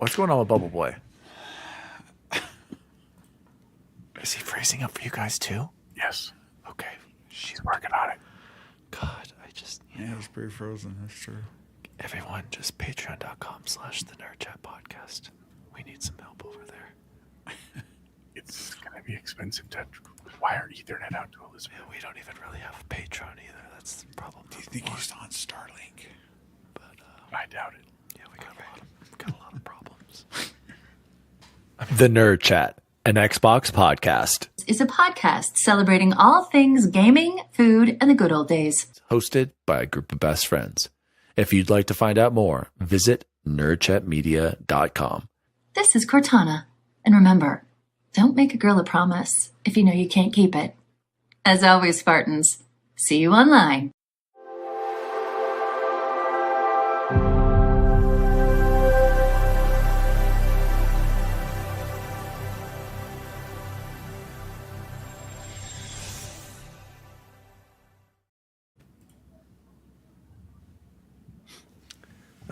What's going on with Bubble Boy? Is he freezing up for you guys too? Yes. Okay. She's working on it. God, I just... Yeah, it's pretty frozen. That's true. Everyone, just patreon.com/the Nerd Chat Podcast. We need some help over there. It's going to be expensive to wire Ethernet out to Elizabeth. Yeah, we don't even really have a Patreon either. That's the problem. Do you think he's on Starlink? But, I doubt it. yeah, we got a lot of problems. The Nerd Chat, an Xbox podcast. Is a podcast celebrating all things gaming, food, and the good old days. Hosted by a group of best friends. If you'd like to find out more, visit nerdchatmedia.com. This is Cortana. And remember, don't make a girl a promise if you know you can't keep it. As always, Spartans, see you online.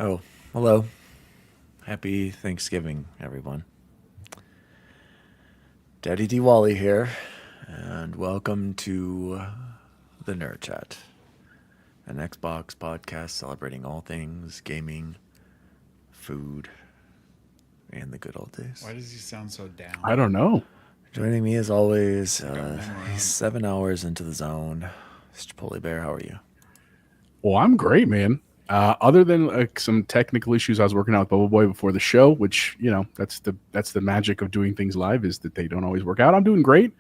Oh, hello. Happy Thanksgiving, everyone. Daddy Diwali here, and welcome to the Nerd Chat, an Xbox podcast celebrating all things gaming, food, and the good old days. Why does he sound so down? I don't know. Joining me as always, he's 7 hours into the zone. Mr. Chipotle Bear, how are you? Well, I'm great, man. Other than some technical issues I was working out with Bubble Boy before the show, which, you know, that's the magic of doing things live, is that they don't always work out. I'm doing great.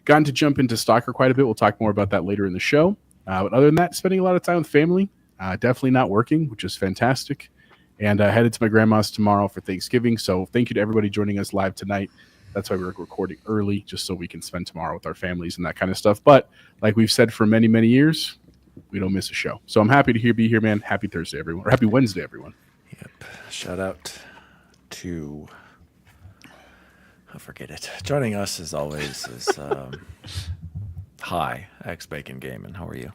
Gotten to jump into Stalker quite a bit. We'll talk more about that later in the show. But other than that, spending a lot of time with family. Definitely not working, which is fantastic. And headed to my grandma's tomorrow for Thanksgiving. So thank you to everybody joining us live tonight. That's why we're recording early, just so we can spend tomorrow with our families and that kind of stuff. But like we've said for many, many years, we don't miss a show. So I'm happy to be here, man. Happy Thursday, everyone. Or happy Wednesday, everyone. Yep. Shout out to... I forget it. Joining us, as always, is Hi, X Bacon Gaming. How are you?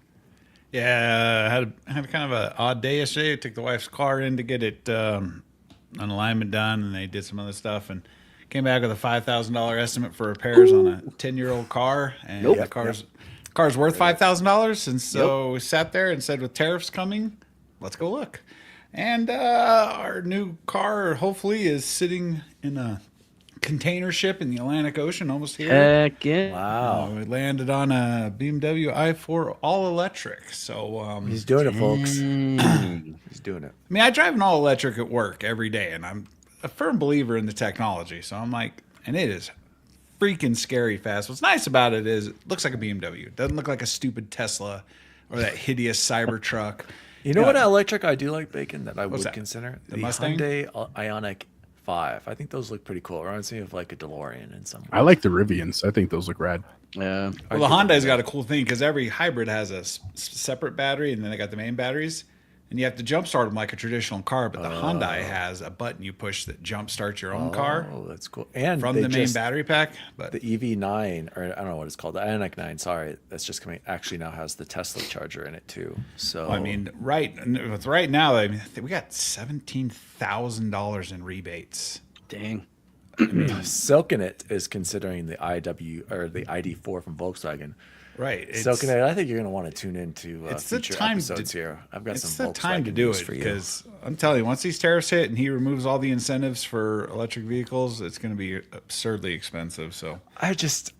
Yeah, I had kind of an odd day yesterday. I took the wife's car in to get it an alignment done, and they did some other stuff, and came back with a $5,000 estimate for repairs on a 10-year-old car, and the car's worth $5,000, and so we sat there and said, with tariffs coming, let's go look. And our new car hopefully is sitting in a container ship in the Atlantic Ocean, almost here. Heck yeah. Wow. We landed on a BMW i4 all electric. So He's doing it, folks. He's doing it. I mean, I drive an all electric at work every day, and I'm a firm believer in the technology. So I'm like, and it is freaking scary fast. What's nice about it is it looks like a BMW. It doesn't look like a stupid Tesla or that hideous Cybertruck. You know what electric I do like, Bacon, that I would consider? The Mustang? Hyundai Ioniq 5. I think those look pretty cool. It reminds me of like a DeLorean in some way. I like the Rivians. I think those look rad. Yeah. Well, the Honda's got a cool thing because every hybrid has a separate battery, and then they got the main batteries. And you have to jumpstart them like a traditional car, but the Hyundai has a button you push that jumpstarts your own car. Oh, that's cool. And from the main battery pack. But the EV9, or I don't know what it's called, the Ioniq 9, sorry, that's just coming, actually now has the Tesla charger in it too. So I mean, right now, I mean, we got $17,000 in rebates. Dang. Silking It is considering the IW or the ID4 from Volkswagen. Right. Silking It, I think you're going to want to tune into it's the future time episodes here. I've got some Volkswagen It's the time to do news it for you. because I'm telling you, once these tariffs hit and he removes all the incentives for electric vehicles, it's going to be absurdly expensive. So I don't.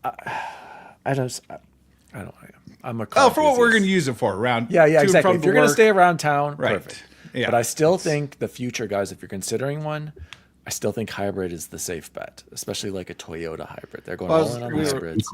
I'm a for what we're enthusiast. going to use it for around. Yeah, to and exactly. from If you're the going to work. stay around town, Right. perfect. Yeah. But I still think the future, guys, if you're considering one, I still think hybrid is the safe bet, especially like a Toyota hybrid. They're going all in on hybrids.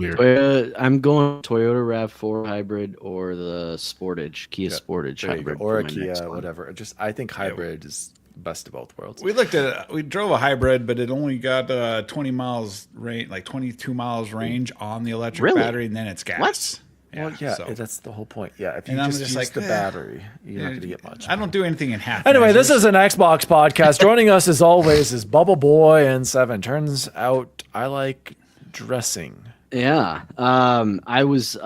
I'm going Toyota RAV4 hybrid or the Sportage, Kia Sportage There you go. hybrid. Or for a my Kia, next one. whatever. I think hybrid is best of both worlds. We looked at it. We drove a hybrid, but it only got 20 miles range, like 22 miles range on the electric battery, and then it's gas. What? Well, that's the whole point. Yeah, if you And I'm just just use like, the battery, you're not going to get much. I don't do anything in half. Anyway, measures. this is an Xbox podcast. Joining us as always is Bubble Boy and Seven. Turns out I like dressing. Yeah. I was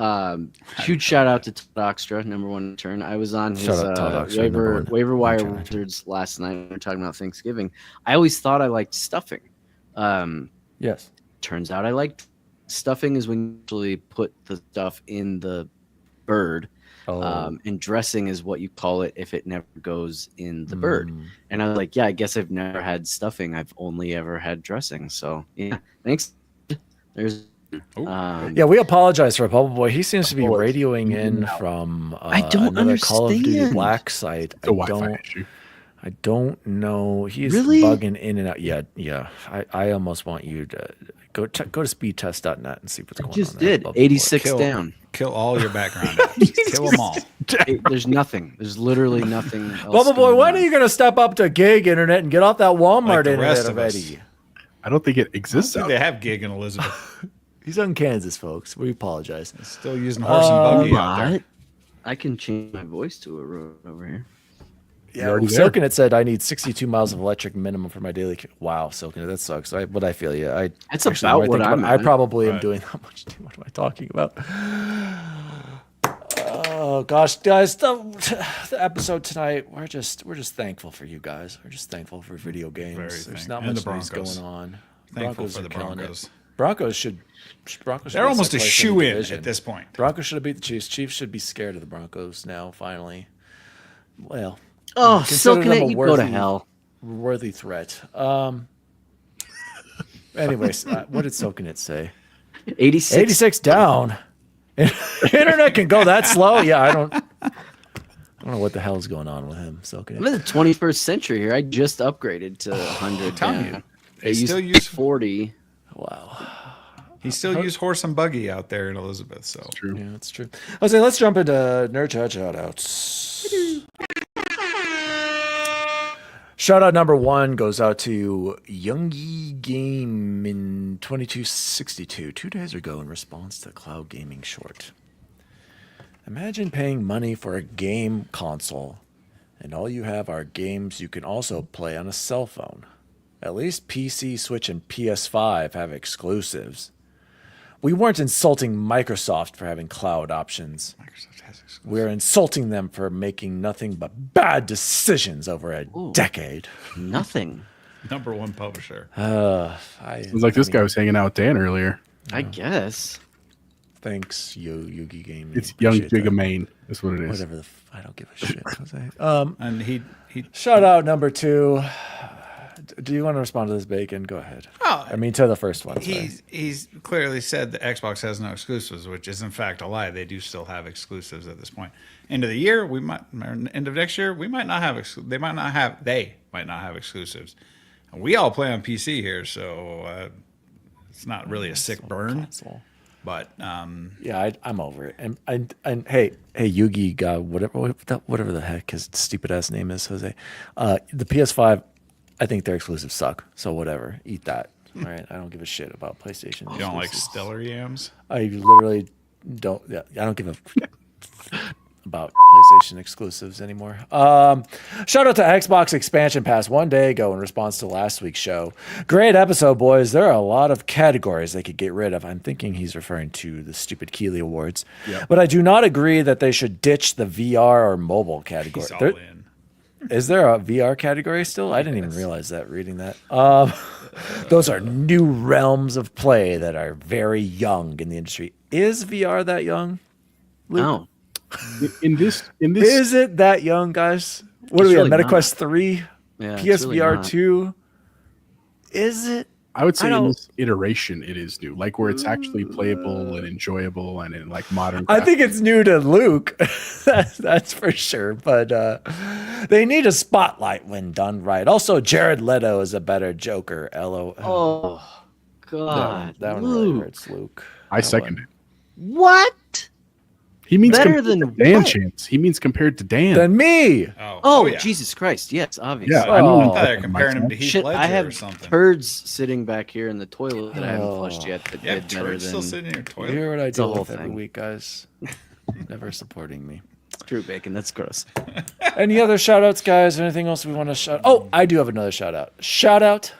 huge shout out to Todd Oxtra, number 1 intern. I was on his Shout out Todd Oxtra, number one waiver wire intern. wizards last night. We were talking about Thanksgiving. I always thought I liked stuffing. Yes. Turns out I liked stuffing is when you actually put the stuff in the bird. And dressing is what you call it if it never goes in the bird. And I was like, yeah, I guess I've never had stuffing. I've only ever had dressing. So yeah, thanks. There's Yeah, we apologize for Bubble Boy. He seems to be radioing in from I don't another Call of Duty understand. Black site. It's a Wi-Fi issue. I don't know. He's Really? bugging in and out. Yeah. I almost want you to go to speedtest.net and see what's going on. just there, did Bubble Boy. 86 down. Kill all your background apps. Kill them all. There's nothing. There's literally nothing else. Bubble Boy, going when on. are you going to step up to gig internet and get off that Walmart Like the internet rest of us. already? I don't think it exists out They there. have gig in Elizabeth. He's on Kansas, folks. We apologize. Still using horse and buggy out there. What? I can change my voice to a road over here. Yeah, already there. Silken had said I need 62 miles of electric minimum for my daily. Wow, Silken, that sucks. But I feel you. That's actually, about when I what think I'm about it, I at. probably am Right. doing how much? What am I talking about? Oh gosh, guys, the episode tonight. We're just thankful for you guys. We're just thankful for video games. Very There's thankful. not And much the news Broncos. going on. Thankful for are the killing it. Broncos. Broncos should They're be almost a second place in the shoe in division. at this point. Broncos should have beat the Chiefs. Chiefs should be scared of the Broncos now. Finally, well, Oh, consider them a Silkenet, you go to worthy- hell. worthy threat. Anyways, what did Silkenet say? 86. 86 down. Internet can go that slow? Yeah, I don't know what the hell is going on with him. I'm Silkenet. in the 21st century here. I just upgraded to 100 telling down. you. I They used still use 40. Wow. He still use horse and buggy out there in Elizabeth. So True. Yeah, that's true. I was saying, let's jump into Nerd Chat shoutouts. Shout out number 1 goes out to Youngie Game in 2262, 2 days ago, in response to Cloud Gaming Short. Imagine paying money for a game console, and all you have are games you can also play on a cell phone. At least PC, Switch, and PS5 have exclusives. We weren't insulting Microsoft for having cloud options. Microsoft has exclusive. We're insulting them for making nothing but bad decisions over a decade. Nothing. Number 1 publisher. It was like this guy was hanging out with Dan earlier. I guess. Thanks, Yugi Gaming. It's Young Appreciate that. Gigamane. That's what it is. Whatever I don't give a shit. Jose. And he Shout out number 2. Do you want to respond to this, Bacon? Go ahead. Oh, I mean, to the first one. sorry. he's clearly said that Xbox has no exclusives, which is in fact a lie. They do still have exclusives at this point. End of the year, we might. Or end of next year, we might not have. They might not have exclusives. And we all play on PC here, so it's not really a sick burn. Console. But Yeah, I'm over it. And hey, Yugi, whatever the heck his stupid ass name is, Jose. The PS5, I think their exclusives suck. So whatever, eat that. All right, I don't give a shit about PlayStation. you don't like exclusives. Stellar Yams? I literally don't. Yeah, I don't give a about PlayStation exclusives anymore. Shout out to Xbox Expansion Pass 1 day ago in response to last week's show. Great episode, boys. There are a lot of categories they could get rid of. I'm thinking he's referring to the stupid Keeley Awards. Yep. But I do not agree that they should ditch the VR or mobile category. He's all There- in. Is there a VR category still? I didn't even realize that reading that. Those are new realms of play that are very young in the industry. Is VR that young? No. In this, Is it that young, guys? What are It's we at? really MetaQuest 3? Yeah, it's really PSVR not. 2? Is it? I would say I in don't- this iteration, it is new, like where it's actually playable and enjoyable and in like modern. I think it's new to Luke. that's for sure. But they need a spotlight when done right. Also, Jared Leto is a better Joker. LO. Oh, God. that one Luke. really hurts Luke. I second it. What? He means Better compared than to Dan what? Chance. He means compared to Dan. Then me. Oh, yeah. Jesus Christ. Yes, obviously. yeah, Oh. I mean, I thought they were comparing him to Heath Shit, Ledger I have or something. turds sitting back here in the toilet that I haven't flushed Oh. yet that Yeah, did better turds still than sitting in your You toilet. hear what I a deal whole with every thing. week, guys. Never supporting me. True Bacon. That's gross. Any other shout outs, guys? Anything else we want to shout? Oh, I do have another shout out. Shout out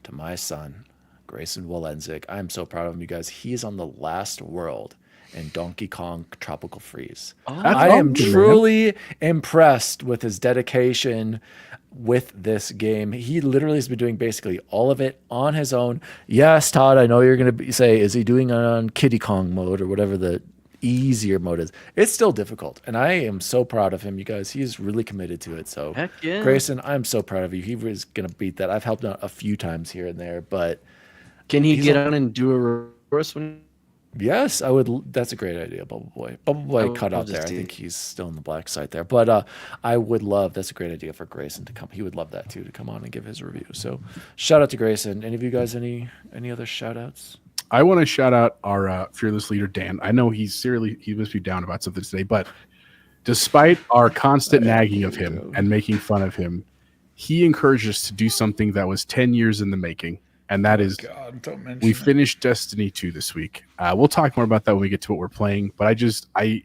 to my son, Grayson Walensik. I'm so proud of him, you guys. He is on the last world in Donkey Kong Tropical Freeze. I am truly impressed with his dedication with this game. He literally has been doing basically all of it on his own. Yes, Todd, I know you're going to say, is he doing it on Kiddy Kong mode or whatever the easier mode is? It's still difficult, and I am so proud of him, you guys. He's really committed to it. So, Heck yeah. Grayson, I'm so proud of you. He was going to beat that. I've helped out a few times here and there, but can he get on and do a reverse one? Yes, I would. That's a great idea, Bubble Boy. Bubble Boy cut out there. I think he's still on the black side there. But I would love, that's a great idea for Grayson to come. He would love that too, to come on and give his review. So shout out to Grayson. Any of you guys, any other shout outs? I want to shout out our fearless leader, Dan. I know he must be down about something today, but despite our constant nagging of him and making fun of him, he encouraged us to do something that was 10 years in the making. And that is, we finished Destiny 2 this week. We'll talk more about that when we get to what we're playing. But as I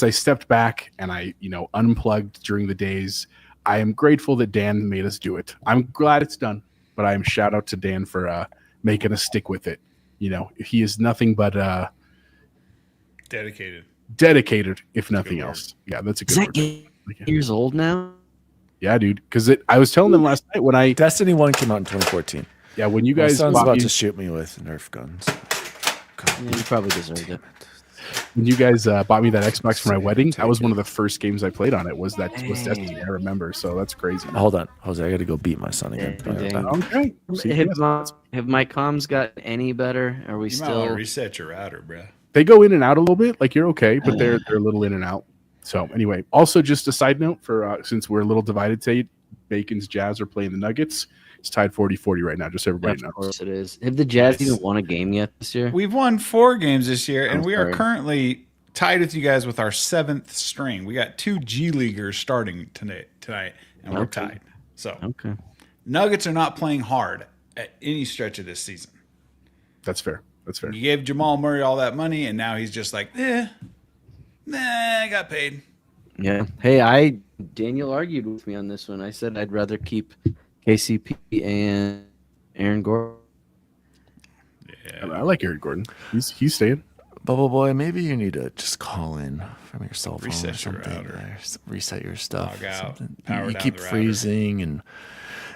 stepped back and I unplugged during the days, I am grateful that Dan made us do it. I'm glad it's done, but I am shout out to Dan for making us stick with it. He is nothing but dedicated, if nothing else. Yeah, that's a good word. 8 years old now? Yeah, dude. Because I was telling them last night when Destiny 1 came out in 2014. Yeah, when you guys... My son's about to shoot me with Nerf guns. Yeah, you probably deserved it. When you guys bought me that Xbox for my wedding, that was one of the first games I played on it, was Destiny, I remember. So that's crazy. Hold on, Jose, I got to go beat my son again. Okay. Have my comms got any better? Are we still... reset your router, bro. They go in and out a little bit. Like, you're okay, but they're a little in and out. So anyway, also just a side note for since we're a little divided today, Bacon's Jazz are playing the Nuggets. It's tied 40-40 right now, just so everybody knows. Of course it is. Have the Jazz even won a game yet this year? We've won 4 games this year, and we are currently tied with you guys with our 7th string. We got 2 G Leaguers starting tonight, and we're tied. So Nuggets are not playing hard at any stretch of this season. That's fair. You gave Jamal Murray all that money, and now he's just like, I got paid. Yeah. Hey, Daniel argued with me on this one. I said I'd rather keep KCP and Aaron Gordon. Yeah, I like Aaron Gordon. He's staying. Bubble Boy, maybe you need to just call in from your cell phone Reset or something. your router. Reset your stuff. Log out. You keep freezing, and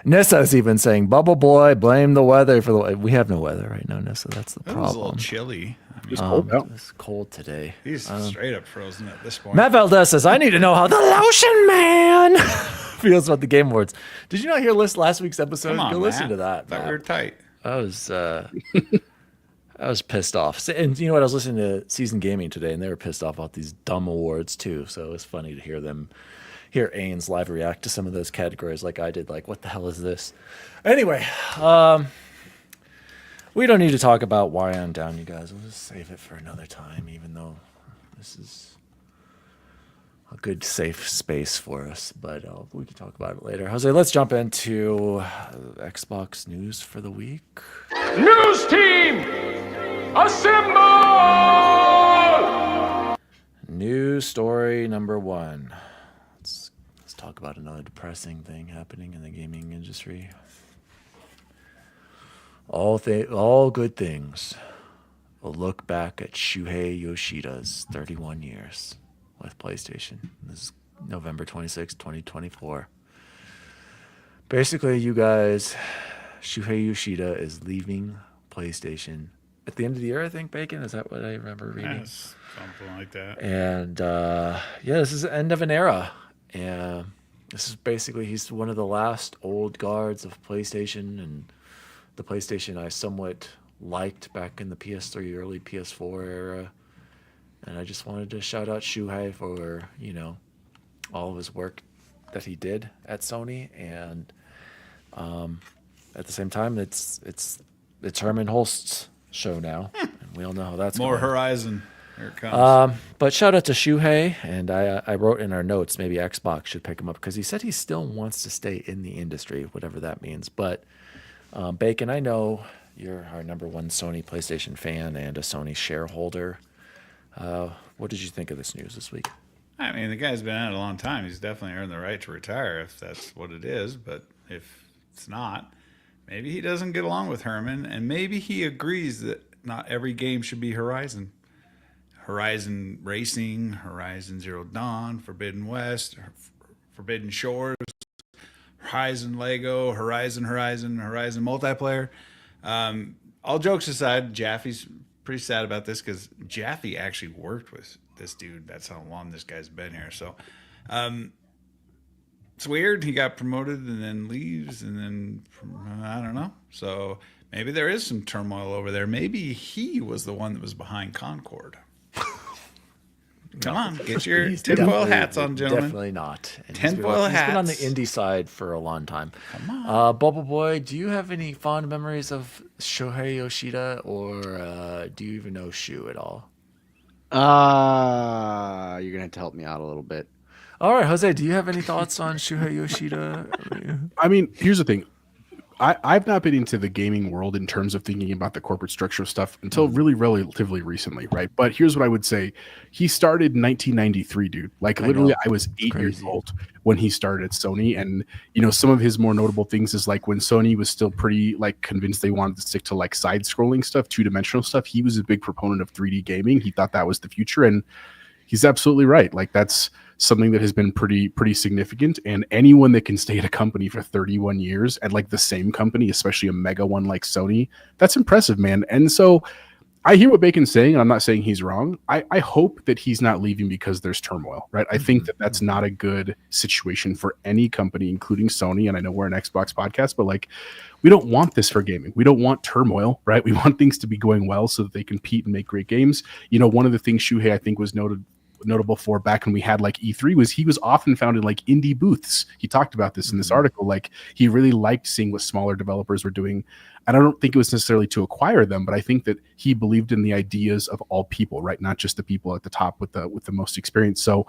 Nissa's even saying, "Bubble Boy, blame the weather for the." We have no weather right now, Nissa. That's the problem. It was a little chilly. It's cold out. It's cold today. He's straight up frozen at this point. Matt Valdez says, "I need to know how the Lotion Man feels about the Game Awards." Did you not hear last week's episode? Come on, Go listen to that. Thought we were tight. I was pissed off. And you know what? I was listening to Season Gaming today, and they were pissed off about these dumb awards too. So it was funny to hear Ains live react to some of those categories like I did. Like, what the hell is this? Anyway, we don't need to talk about why I'm down, you guys. We'll just save it for another time, even though this is a good, safe space for us. But we can talk about it later. Jose, let's jump into Xbox news for the week. News team, assemble! News story number 1. Let's talk about another depressing thing happening in the gaming industry. All good things. A look back at Shuhei Yoshida's 31 years with PlayStation. This is November 26, 2024. Basically, you guys, Shuhei Yoshida is leaving PlayStation at the end of the year, I think, Bacon? Is that what I remember reading? Yes, something like that. And, this is the end of an era. And this is basically, he's one of the last old guards of PlayStation, and the PlayStation I somewhat liked back in the PS3, early PS4 era. And I just wanted to shout out Shuhei for, all of his work that he did at Sony. And at the same time, it's Herman Holst's show now. And we all know how that's More going. Horizon. Here it comes. But shout out to Shuhei. And I wrote in our notes, maybe Xbox should pick him up, because he said he still wants to stay in the industry, whatever that means. But Bacon, I know you're our number 1 Sony PlayStation fan and a Sony shareholder. What did you think of this news this week? I mean, the guy's been at it a long time. He's definitely earned the right to retire if that's what it is. But if it's not, maybe he doesn't get along with Herman, and maybe he agrees that not every game should be Horizon. Horizon Racing, Horizon Zero Dawn, Forbidden West, Forbidden Shores, Horizon Lego, Horizon multiplayer. All jokes aside, Jaffe's pretty sad about this because Jaffe actually worked with this dude. That's how long this guy's been here. So it's weird. He got promoted and then leaves, and then I don't know. So maybe there is some turmoil over there. Maybe he was the one that was behind Concord. Come on, get your tinfoil hats on, gentlemen. Definitely not. And Tinfoil hats. He's been on the indie side for a long time. Come on. Bubble Boy, do you have any fond memories of Shohei Yoshida, or do you even know Shu at all? You're gonna have to help me out a little bit. All right, Jose, do you have any thoughts on Shuhei Yoshida? I mean, here's the thing. I've not been into the gaming world in terms of thinking about the corporate structure of stuff until really relatively recently, right? But here's what I would say. He started in 1993, dude. Like literally I was 8 years old when he started at Sony. And, you know, some of his more notable things is like when Sony was still pretty like convinced they wanted to stick to like side scrolling stuff, 2-dimensional stuff. He was a big proponent of 3D gaming. He thought that was the future. And he's absolutely right. Like that's something that has been pretty significant, and anyone that can stay at a company for 31 years at like the same company, especially a mega one like Sony, that's impressive, man. And so I hear what Bacon's saying, and I'm not saying he's wrong. I hope that he's not leaving because there's turmoil, right? I think that that's not a good situation for any company, including Sony. And I know we're an Xbox podcast, but like, we don't want this for gaming. We don't want turmoil, right? We want things to be going well so that they compete and make great games. You know, one of the things Shuhei, I think, was notable for back when we had like E3 was he was often found in like indie booths. He talked about this in this article. Like he really liked seeing what smaller developers were doing. And I don't think it was necessarily to acquire them, but I think that he believed in the ideas of all people, right? Not just the people at the top with the most experience. So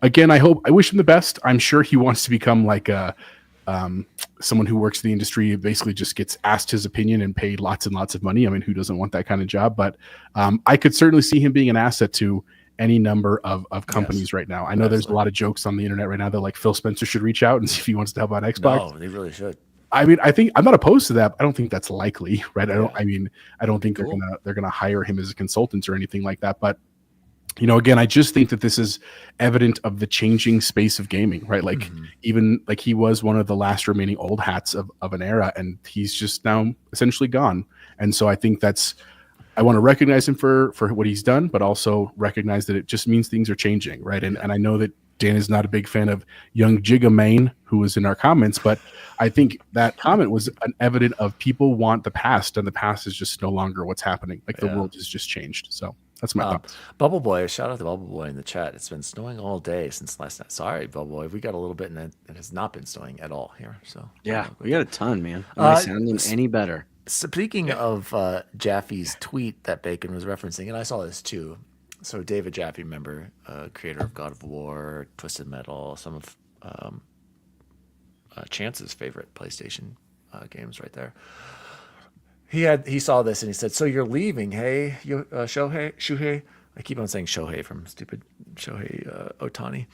again, I wish him the best. I'm sure he wants to become like a someone who works in the industry, basically just gets asked his opinion and paid lots and lots of money. I mean, who doesn't want that kind of job? But I could certainly see him being an asset to any number of companies right now. I know there's a lot of jokes on the internet right now that like Phil Spencer should reach out and see if he wants to help out Xbox. No, they really should. I mean, I think I'm not opposed to that. I don't think that's likely, right? I don't think they're gonna hire him as a consultant or anything like that. But you know, again, I just think that this is evident of the changing space of gaming, right? Like even like he was one of the last remaining old hats of an era, and he's just now essentially gone. And so I think I want to recognize him for what he's done, but also recognize that it just means things are changing, right? And I know that Dan is not a big fan of young Jigga Main, who was in our comments, but I think that comment was an evident of people want the past, and the past is just no longer what's happening. Like the world has just changed. So that's my thoughts. Bubble Boy, shout out to Bubble Boy in the chat. It's been snowing all day since last night. Sorry, Bubble Boy. We got a little bit, and it has not been snowing at all here. So yeah, we got a ton, man. Am I sounding any better? Speaking of Jaffe's tweet that Bacon was referencing, and I saw this too. So David Jaffe, remember, creator of God of War, Twisted Metal, some of Chance's favorite PlayStation games right there. He saw this and he said, "So you're leaving, hey, Shuhei?" I keep on saying Shohei from stupid Shohei Ohtani.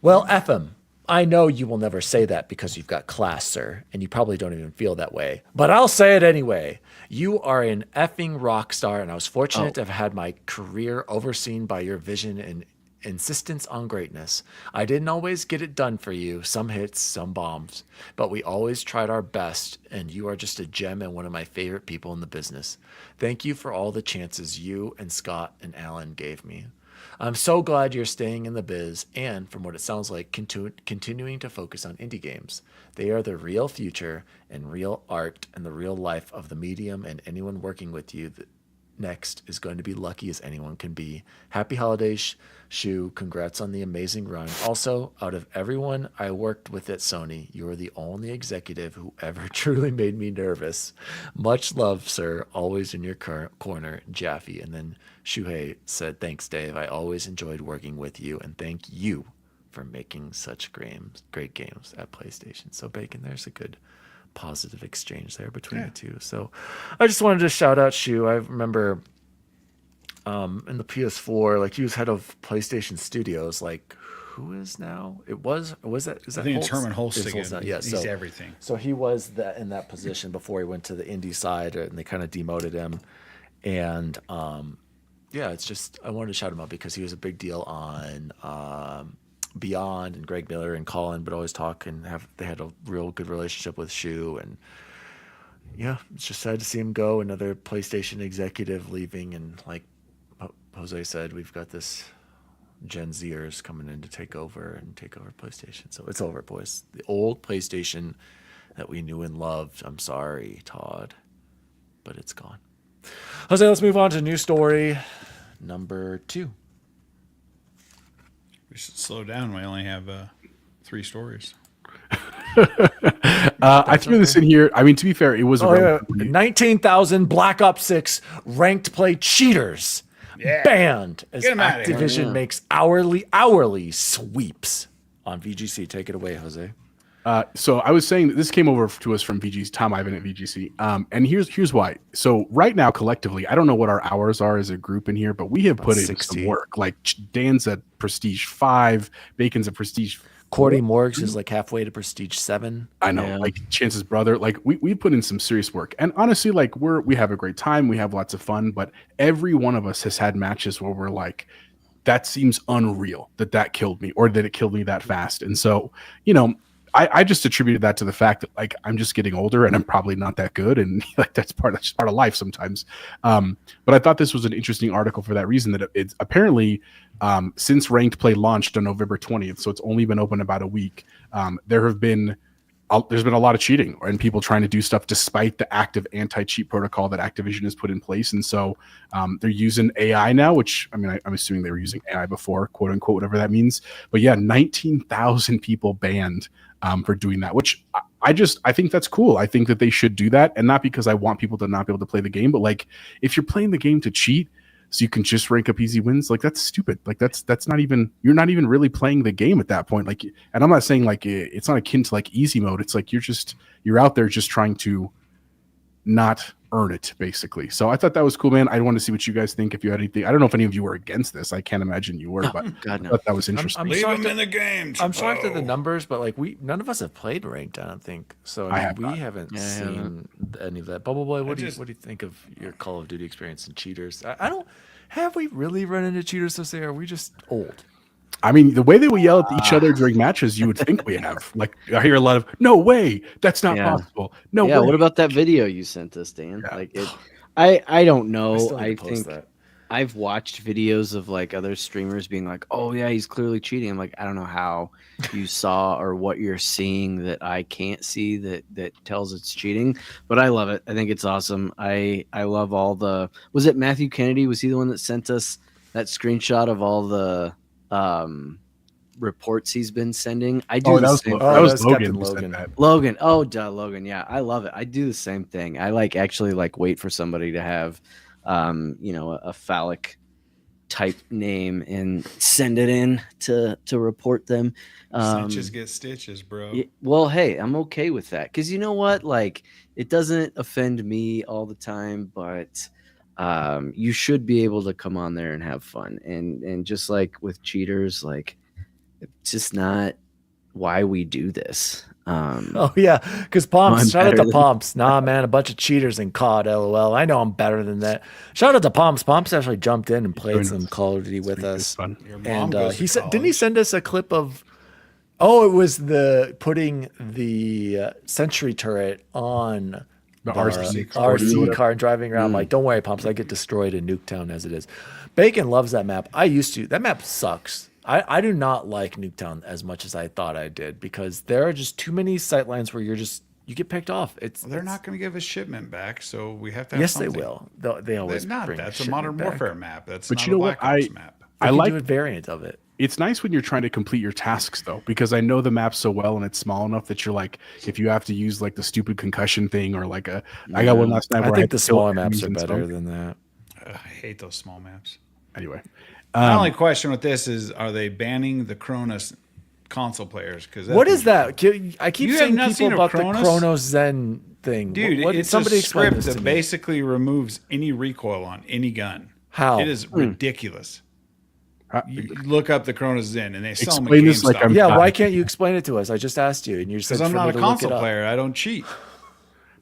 Well, F him. I know you will never say that because you've got class, sir, and you probably don't even feel that way. But I'll say it anyway. You are an effing rock star, and I was fortunate to have had my career overseen by your vision and insistence on greatness. I didn't always get it done for you, some hits, some bombs, but we always tried our best, and you are just a gem and one of my favorite people in the business. Thank you for all the chances you and Scott and Alan gave me. I'm so glad you're staying in the biz and, from what it sounds like, continuing to focus on indie games. They are the real future and real art and the real life of the medium, and anyone working with you next is going to be lucky as anyone can be. Happy holidays, Shu. Congrats on the amazing run. Also, out of everyone I worked with at Sony, you are the only executive who ever truly made me nervous. Much love, sir. Always in your corner, Jaffe. And then Shuhei said, "Thanks, Dave. I always enjoyed working with you, and thank you for making such great games at PlayStation." So, Bacon, there's a good positive exchange there between the two. So I just wanted to shout out Shu. I remember in the PS4, like he was head of PlayStation Studios. Like, who is now? Was that? Is that I think it's Holtz? Herman Holtz It's again. Holtz now. Yeah, He's everything. So he was in that position before he went to the indie side, and they kind of demoted him. And yeah, it's just I wanted to shout him out because he was a big deal on Beyond, and Greg Miller and Colin would always talk and they had a real good relationship with Shu, and yeah, it's just sad to see him go. Another PlayStation executive leaving, and like Jose said, we've got this Gen Zers coming in to take over PlayStation. So it's over, boys. The old PlayStation that we knew and loved. I'm sorry, Todd, but it's gone. Jose, let's move on to news story number 2. We should slow down. We only have 3 stories. I threw this in here. I mean, to be fair, it was 19,000 Black Ops 6 ranked play cheaters banned as Get 'em outta here. Activision makes hourly sweeps on VGC. Take it away, Jose. So I was saying that this came over to us from VGC, Tom Ivan at VGC. And here's why. So right now, collectively, I don't know what our hours are as a group in here, but we have put in 60. some work. Like Dan's at Prestige 5, Bacon's at Prestige 4. Cordy Morgs is like halfway to Prestige 7. I know, like Chance's brother. Like we put in some serious work. And honestly, like we have a great time. We have lots of fun. But every one of us has had matches where we're like, that seems unreal that killed me, or that it killed me that fast. And so, you know, I just attributed that to the fact that like I'm just getting older and I'm probably not that good, and like that's part of life sometimes. But I thought this was an interesting article for that reason, that it's apparently since ranked play launched on November 20th, so it's only been open about a week. There's been a lot of cheating and people trying to do stuff despite the active anti-cheat protocol that Activision has put in place. And so they're using AI now, which I mean, I'm assuming they were using AI before, quote unquote, whatever that means. But yeah, 19,000 people banned for doing that, which I think that's cool. I think that they should do that. And not because I want people to not be able to play the game, but like if you're playing the game to cheat so you can just rank up easy wins, like that's stupid. Like that's not even, you're not even really playing the game at that point. Like, and I'm not saying like it's not akin to like easy mode. It's like you're out there just trying to not earn it, basically. So I thought that was cool, man. I want to see what you guys think. If you had anything, I don't know if any of you were against this. I can't imagine you were, but God, no. I thought that was interesting. I'm Leave shocked them in the game. I'm shocked at the numbers, but like none of us have played ranked, I don't think. So I mean, we haven't seen any of that. Bubble Boy, what do you think of your Call of Duty experience and cheaters? I don't. Have we really run into cheaters to say? Are we just old? I mean, the way that we yell at each other during matches, you would think we have. Like, I hear a lot of, no way, that's not possible. No way. What about that video you sent us, Dan? Yeah. Like, I don't know. I think that. I've watched videos of like other streamers being like, oh yeah, he's clearly cheating. I'm like, I don't know how you saw or what you're seeing that I can't see that tells it's cheating, but I love it. I think it's awesome. I love all the, was it Matthew Kennedy? Was he the one that sent us that screenshot of all the reports he's been sending? I do the same. That was Captain Logan. Logan. Oh, duh, Logan. Yeah, I love it. I do the same thing. I actually wait for somebody to have a phallic type name and send it in to report them. Snitches get stitches, bro. Well, hey, I'm okay with that because you know what? Like, it doesn't offend me all the time, but you should be able to come on there and have fun. And just like with cheaters, like it's just not why we do this. Oh yeah, because Pomps, shout out to Pomps. Nah, man, a bunch of cheaters in COD. LOL. I know I'm better than that. Shout out to Pomps. Pomps actually jumped in and played some Call of Duty with us. And he said, didn't he send us a clip of? Oh, it was the putting the sentry turret on the RC car and driving around. Like, don't worry, Pomps. I get destroyed in Nuketown as it is. Bacon loves that map. I used to. That map sucks. I do not like Nuketown as much as I thought I did because there are just too many sightlines where you get picked off. They're not going to give us shipment back, so we have to have yes, something. they will. They always They're not. bring That's a shipment Modern back. Warfare map. That's but not you know a what? Black Ops map. I like do a variant of it. It's nice when you're trying to complete your tasks though, because I know the map so well and it's small enough that you're like, if you have to use like the stupid concussion thing or like I got one last night where I think the smaller kill maps are enemies and better stuff. than that. I hate those small maps. Anyway, My only question with this is, are they banning the Cronus console players? Because What is that? I keep You have saying not people seen a about the Chronos? Chronos Zen thing. Dude, it's somebody a explain script this to that me. basically removes any recoil on any gun. How? It is ridiculous. You look up the Cronus Zen, and they sell them at Explain this like GameStop. I'm Yeah, why fine. can't you explain it to us? I just asked you, and you said Because I'm for not me a to look console it up. player. I don't cheat.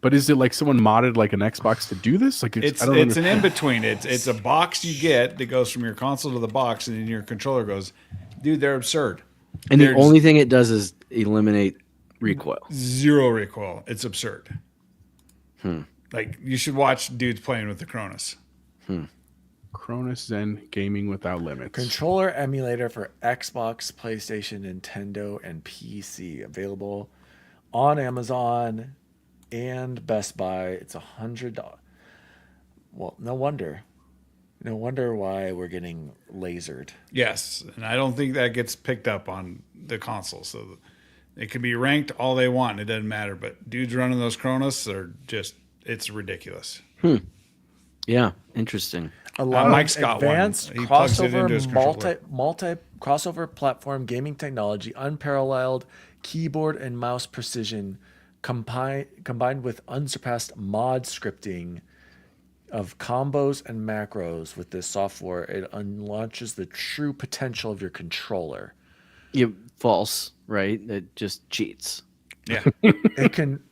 But is it like someone modded like an Xbox to do this? Like It's I don't an understand. in between. It's a box you get that goes from your console to the box, and then your controller goes. Dude, they're absurd. And the There's only thing it does is eliminate recoil. zero recoil. It's absurd. Like you should watch dudes playing with the Cronus. Cronus Zen Gaming Without Limits. Controller emulator for Xbox, PlayStation, Nintendo, and PC. Available on Amazon and Best Buy. It's $100. Well, no wonder. No wonder why we're getting lasered. Yes, and I don't think that gets picked up on the console. So it can be ranked all they want. It doesn't matter. But dudes running those Cronus are just, it's ridiculous. Yeah, interesting. Mike's got one. Advanced He plugs it into his crossover controller. multi crossover platform gaming technology, unparalleled keyboard and mouse precision, combined with unsurpassed mod scripting of combos and macros. With this software, it unlaunches the true potential of your controller. Yeah, false, right? It just cheats. Yeah. It can.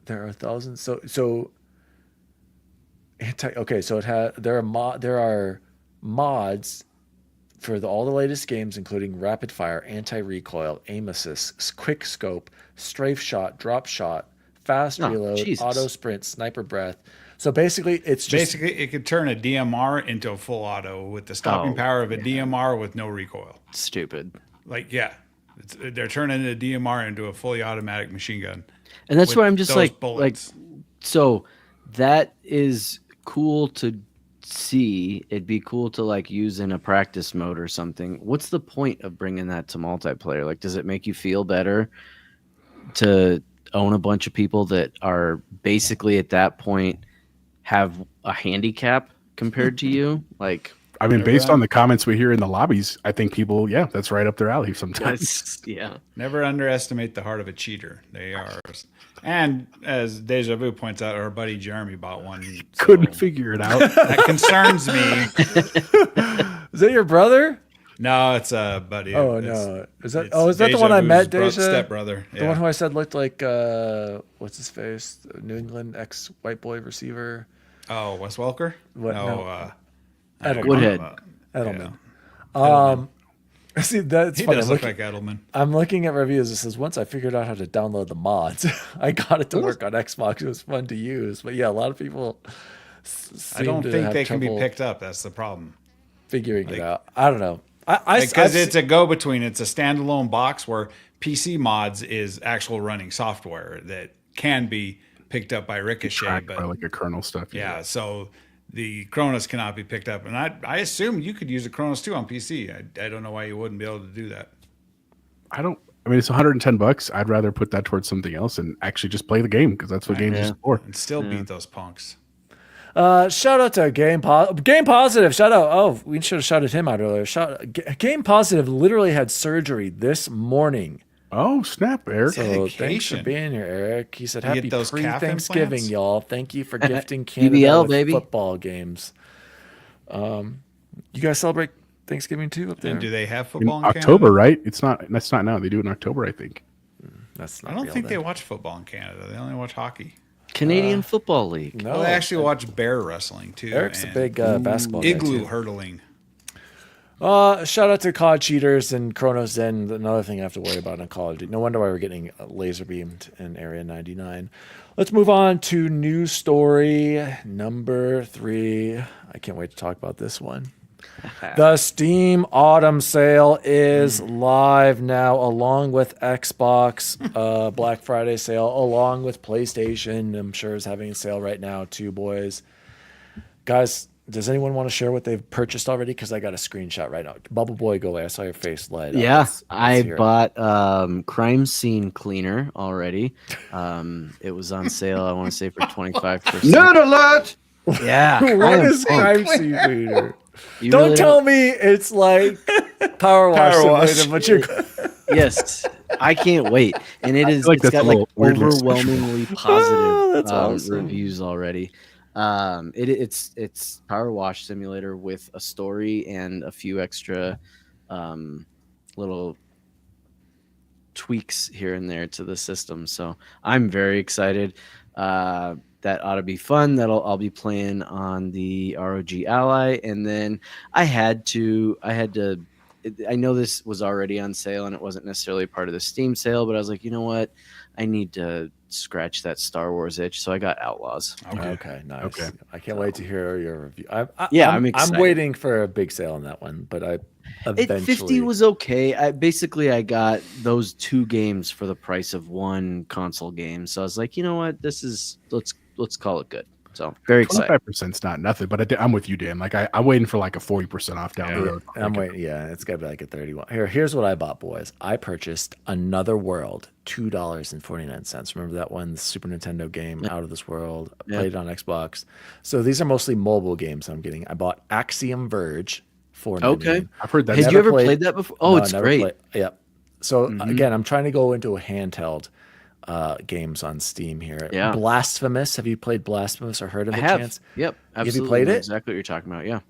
There are thousands. So there are mods for all the latest games, including rapid fire, anti-recoil, aim assist, quick scope, strafe shot, drop shot, fast reload, Jesus. auto sprint, sniper breath. So basically, it's just Basically, it could turn a DMR into a full auto with the stopping power of a DMR with no recoil. Stupid. Like, yeah, they're turning a DMR into a fully automatic machine gun. And that's with why I'm just those like, bullets. so that is cool to see. It'd be cool to like use in a practice mode or something. What's the point of bringing that to multiplayer? Like, does it make you feel better to own a bunch of people that are basically at that point have a handicap compared to you? Like, I mean, based on the comments we hear in the lobbies, I think people, that's right up their alley sometimes. yeah. Never underestimate the heart of a cheater. They are. And as Deja Vu points out, our buddy Jeremy bought one. So Couldn't figure it out. that concerns me. Is that your brother? No, it's a buddy. Oh It's- no, is that? it's Oh, is that the Deja one I Vu's met? Deja, stepbrother. the one who I said looked like what's his face? New England ex white boy receiver. Oh, Wes Welker? What? No, Edelman. Woodhead. Edelman. Yeah. See, that's He funny. does look like Edelman. I'm looking at reviews. It says once I figured out how to download the mods, I got it to work on Xbox. It was fun to use, but yeah, a lot of people. I don't think have they can be trouble picked up. That's the problem. figuring it out. I don't know. I've Because it's a go-between. It's a standalone box where PC mods is actual running software that can be picked up by Ricochet. Tracked But by like a kernel stuff. yeah, so the Cronus cannot be picked up. And I assume you could use a Cronus too on PC. I don't know why you wouldn't be able to do that. I mean, it's $110. I'd rather put that towards something else and actually just play the game because that's what games are for. And still beat those punks. Shout out to Game Positive. Shout out. Oh, we should have shouted him out earlier. Game Positive literally had surgery this morning. Oh, snap, Eric. So thanks for Dedication. being here, Eric. He said, You get "Happy those calf pre-Thanksgiving, implants?" y'all. Thank you for gifting Canada BBL, with baby. football games." You guys celebrate Thanksgiving too up there? And do they have In football in October, Canada? right? That's not now. They do it in October, I think. That's I not don't real think they then. watch football in Canada. They only watch hockey. Canadian Football League. No, Well, they actually watch bear wrestling too. Eric's a and big basketball guy, igloo too. hurdling. Shout out to COD cheaters and Chronos Zen. Another thing I have to worry about in Call of Duty. No wonder why we're getting laser beamed in Area 99. Let's move on to news story number 3. I can't wait to talk about this one. The Steam Autumn Sale is live now, along with Xbox Black Friday sale, along with PlayStation. I'm sure is having a sale right now too, boys. Guys, does anyone want to share what they've purchased already? Because I got a screenshot right now. Bubble Boy, go away. I saw your face light up. Yeah, Let's I hear it. bought crime scene cleaner already. It was on sale, I want to say, for 25%. Nerd alert! Yeah. I What am is pumped. crime scene cleaner? You Don't really tell me it's like power wash. simulator, but you're Yes, I can't wait. And it is. like It's that's got a like little weirdly overwhelmingly positive That's awesome. reviews already. It's Power Wash Simulator with a story and a few extra little tweaks here and there to the system. So I'm very excited. That ought to be fun. I'll be playing on the ROG Ally, and then I had to. I know this was already on sale and it wasn't necessarily part of the Steam sale, but I was like, you know what? I need to scratch that Star Wars itch. So I got Outlaws. Okay, nice. Okay. I can't wait to hear your review. I'm excited. I'm waiting for a big sale on that one, but I eventually 50 was okay. I got those 2 games for the price of 1 console game. So I was like, you know what? Let's call it good. So very excited. 25% is not nothing, but I'm with you, Dan. Like I'm waiting for like a 40% off down the road. I'm waiting. Yeah, it's got to be like a 31. Here's what I bought, boys. I purchased Another World, $2.49. Remember that one, the Super Nintendo game, Out of This World? I played it on Xbox. So these are mostly mobile games I'm getting. I bought Axiom Verge, $4.99. Okay, I've heard that. Had you ever played that before? Oh, No, it's never great. Yeah. So again, I'm trying to go into a handheld games on Steam here. Yeah. Blasphemous. Have you played Blasphemous or heard of it? I have. Chance? Yep. Absolutely. Have you played it? Exactly what you're talking about. Yeah.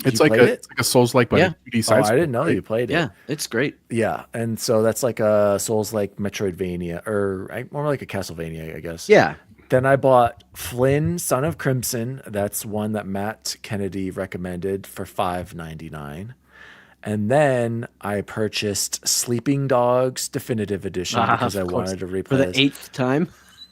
It's You like played it? it's like a Souls-like, but Yeah. 2D Oh, side. I didn't know you played it. Yeah. It's great. Yeah, and so that's like a Souls-like Metroidvania, or more like a Castlevania, I guess. Yeah. Then I bought Flynn, Son of Crimson. That's one that Matt Kennedy recommended for $5.99. And then I purchased Sleeping Dogs Definitive Edition because I Of course. wanted to replay For the this. 8th time.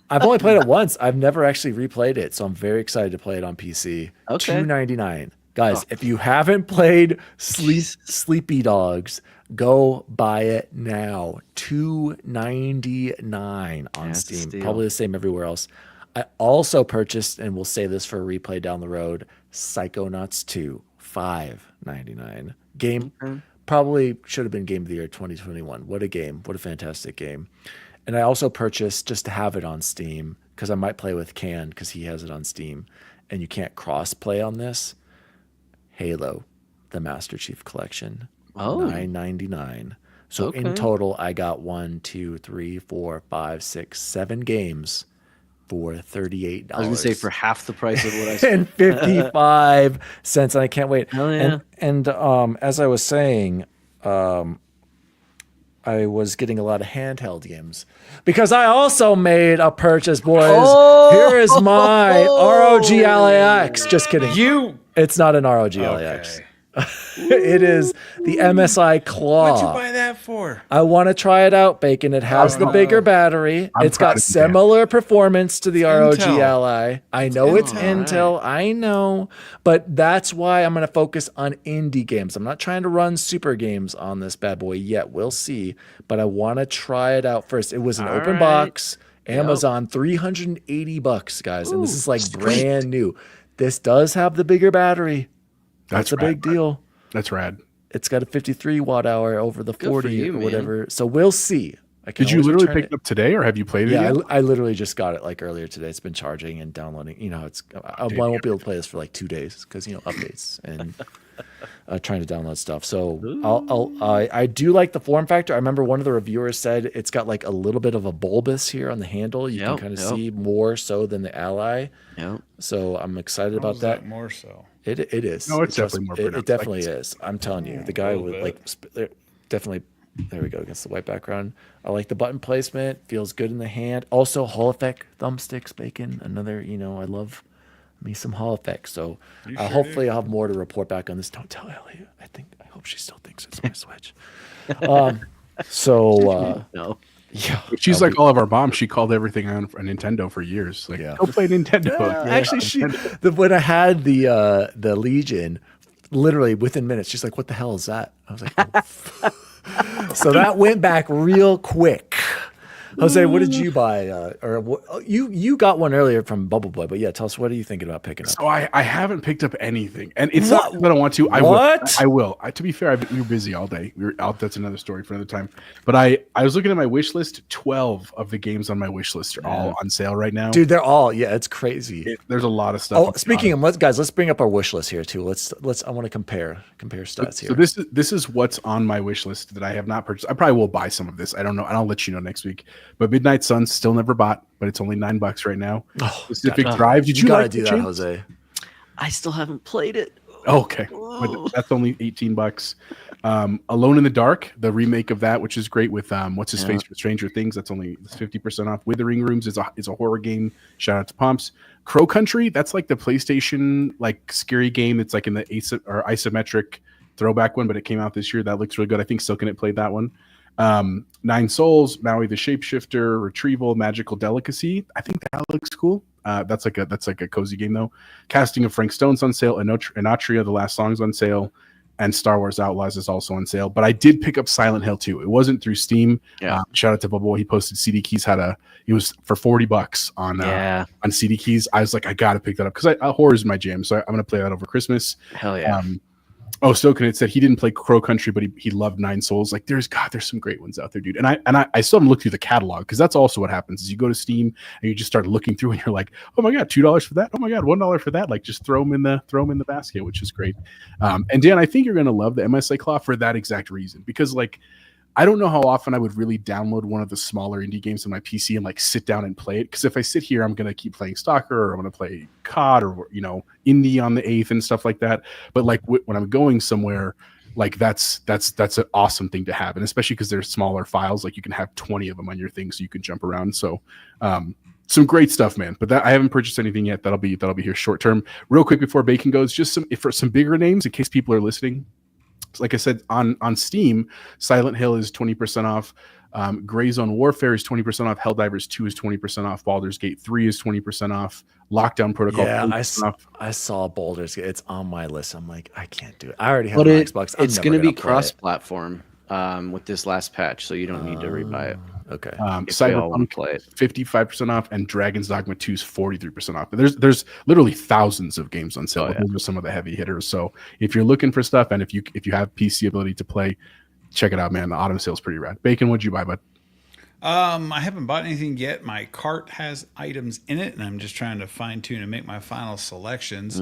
I've only played it once. I've never actually replayed it, so I'm very excited to play it on PC. Okay. $2.99. Guys, if you haven't played Sleepy Dogs, go buy it now. $2.99 on That's a Steam. steal. Probably the same everywhere else. I also purchased, and we'll save this for a replay down the road, Psychonauts 2, $5.99. Game probably should have been Game of the Year 2021. What a game. What a fantastic game. And I also purchased, just to have it on Steam, because I might play with Can because he has it on Steam, and you can't cross play on this, Halo, the Master Chief Collection. Oh. $9.99. So in total, I got 1, 2, 3, 4, 5, 6, 7 games for $38. I was gonna say for half the price of what I spent. and 55 cents. And I can't wait. Hell yeah. And as I was saying, I was getting a lot of handheld games because I also made a purchase, boys. Here is my ROG LAX. Just kidding. It's not an ROG LAX. It is the MSI Claw. What'd you buy that for? I want to try it out, Bacon. It has the bigger battery. It's proud got of you, similar performance to the ROG Intel. Ally. I know it's Intel. I know. But that's why I'm going to focus on indie games. I'm not trying to run super games on this bad boy yet. We'll see. But I want to try it out first. It was an open right. box. Amazon, $380, guys. And this is like brand new. This does have the bigger battery. That's a big deal. That's rad. It's got a 53 watt hour over the 40 you, or man. whatever. So we'll see. I can Did you always literally return pick it up today, or have you played it Yeah, yet? I literally just got it like earlier today. It's been charging and downloading. You know, I won't be able to play this for like 2 days because updates and trying to download stuff. So I do like the form factor. I remember one of the reviewers said it's got like a little bit of a bulbous here on the handle. You can kind of see more so than the Ally. Yep. So I'm excited How about is that. more so. It is. No, it's Trust definitely me, more It pronounced. definitely is. I'm telling you, the guy little with bit. like definitely. There we go against the white background. I like the button placement. Feels good in the hand. Also, Hall effect thumbsticks, Bacon. Another, I love me some Hall effects. So hopefully I'll have more to report back on this. Don't tell Ellie. I hope she still thinks it's my Switch. No. Yeah. She's like all of our moms. She called everything on a Nintendo for years. Like, go play Nintendo. Actually, when I had the Legion, literally within minutes, she's like, "What the hell is that?" I was like, oh. So that went back real quick. Jose, what did you buy? You got one earlier from Bubble Boy, but yeah, tell us, what are you thinking about picking up? So I haven't picked up anything, and it's not that I don't want to. I will. To be fair, we were busy all day. We were out. That's another story for another time. But I was looking at my wish list. 12 of the games on my wish list are all on sale right now. Dude, they're all it's crazy. There's a lot of stuff. Oh, speaking of, let's bring up our wish list here too. Let's. I want to compare stats here. So this is what's on my wish list that I have not purchased. I probably will buy some of this. I don't know, and I'll let you know next week. But Midnight Suns still never bought, but it's only $9 right now. Oh, Pacific gotcha. Drive. Did you gotta like do it, that, James? Jose? I still haven't played it. Okay, Whoa. but that's only $18. Alone in the Dark, the remake of that, which is great with what's his face from Stranger Things. That's only 50% off. Withering Rooms is a horror game. Shout out to Pomps. Crow Country, that's like the PlayStation like scary game. It's like in the isometric throwback one, but it came out this year. That looks really good. I think Silkenit played that one. Nine Souls, Maui the Shapeshifter, Retrieval, Magical Delicacy. I think that looks cool. That's like a cozy game though. Casting of Frank Stone's on sale. Anatria, The Last Song's on sale, and Star Wars Outlaws is also on sale. But I did pick up Silent Hill 2. It wasn't through Steam. Yeah. Shout out to Bubble. He posted CD Keys it was for $40 on CD Keys. I was like, I gotta pick that up because horror is my jam. So I'm gonna play that over Christmas. Hell yeah. Stoken said he didn't play Crow Country, but he loved Nine Souls. Like there's some great ones out there, dude. And I still haven't looked through the catalog because that's also what happens is you go to Steam and you just start looking through and you're like, oh my god, $2 for that. Oh my god, $1 for that. Like just throw them in the basket, which is great. And Dan, I think you're gonna love the MSI Claw for that exact reason because like I don't know how often I would really download one of the smaller indie games on my PC and like sit down and play it. Because if I sit here, I'm gonna keep playing Stalker or I'm gonna play COD or Indie on the 8th and stuff like that. But like when I'm going somewhere, like that's an awesome thing to have, and especially because they're smaller files, like you can have 20 of them on your thing, so you can jump around. So some great stuff, man. But I haven't purchased anything yet. That'll be here short term. Real quick before Bacon goes, just for some bigger names in case people are listening. Like I said, on Steam, Silent Hill is 20% off. Gray Zone Warfare is 20% off. Helldivers 2 is 20% off. Baldur's Gate 3 is 20% off. Lockdown Protocol. Yeah, I saw Baldur's Gate. It's on my list. I'm like, I can't do it. I already have an Xbox. It's going to be cross-platform with this last patch, so you don't need to rebuy it. Okay. Cyberpunk play it. 55% off, and Dragon's Dogma 2 is 43% off. There's literally thousands of games on sale. Those are some of the heavy hitters. So if you're looking for stuff, and if you have PC ability to play, check it out, man. The autumn sale is pretty rad. Bacon, what'd you buy, bud? I haven't bought anything yet. My cart has items in it, and I'm just trying to fine tune and make my final selections.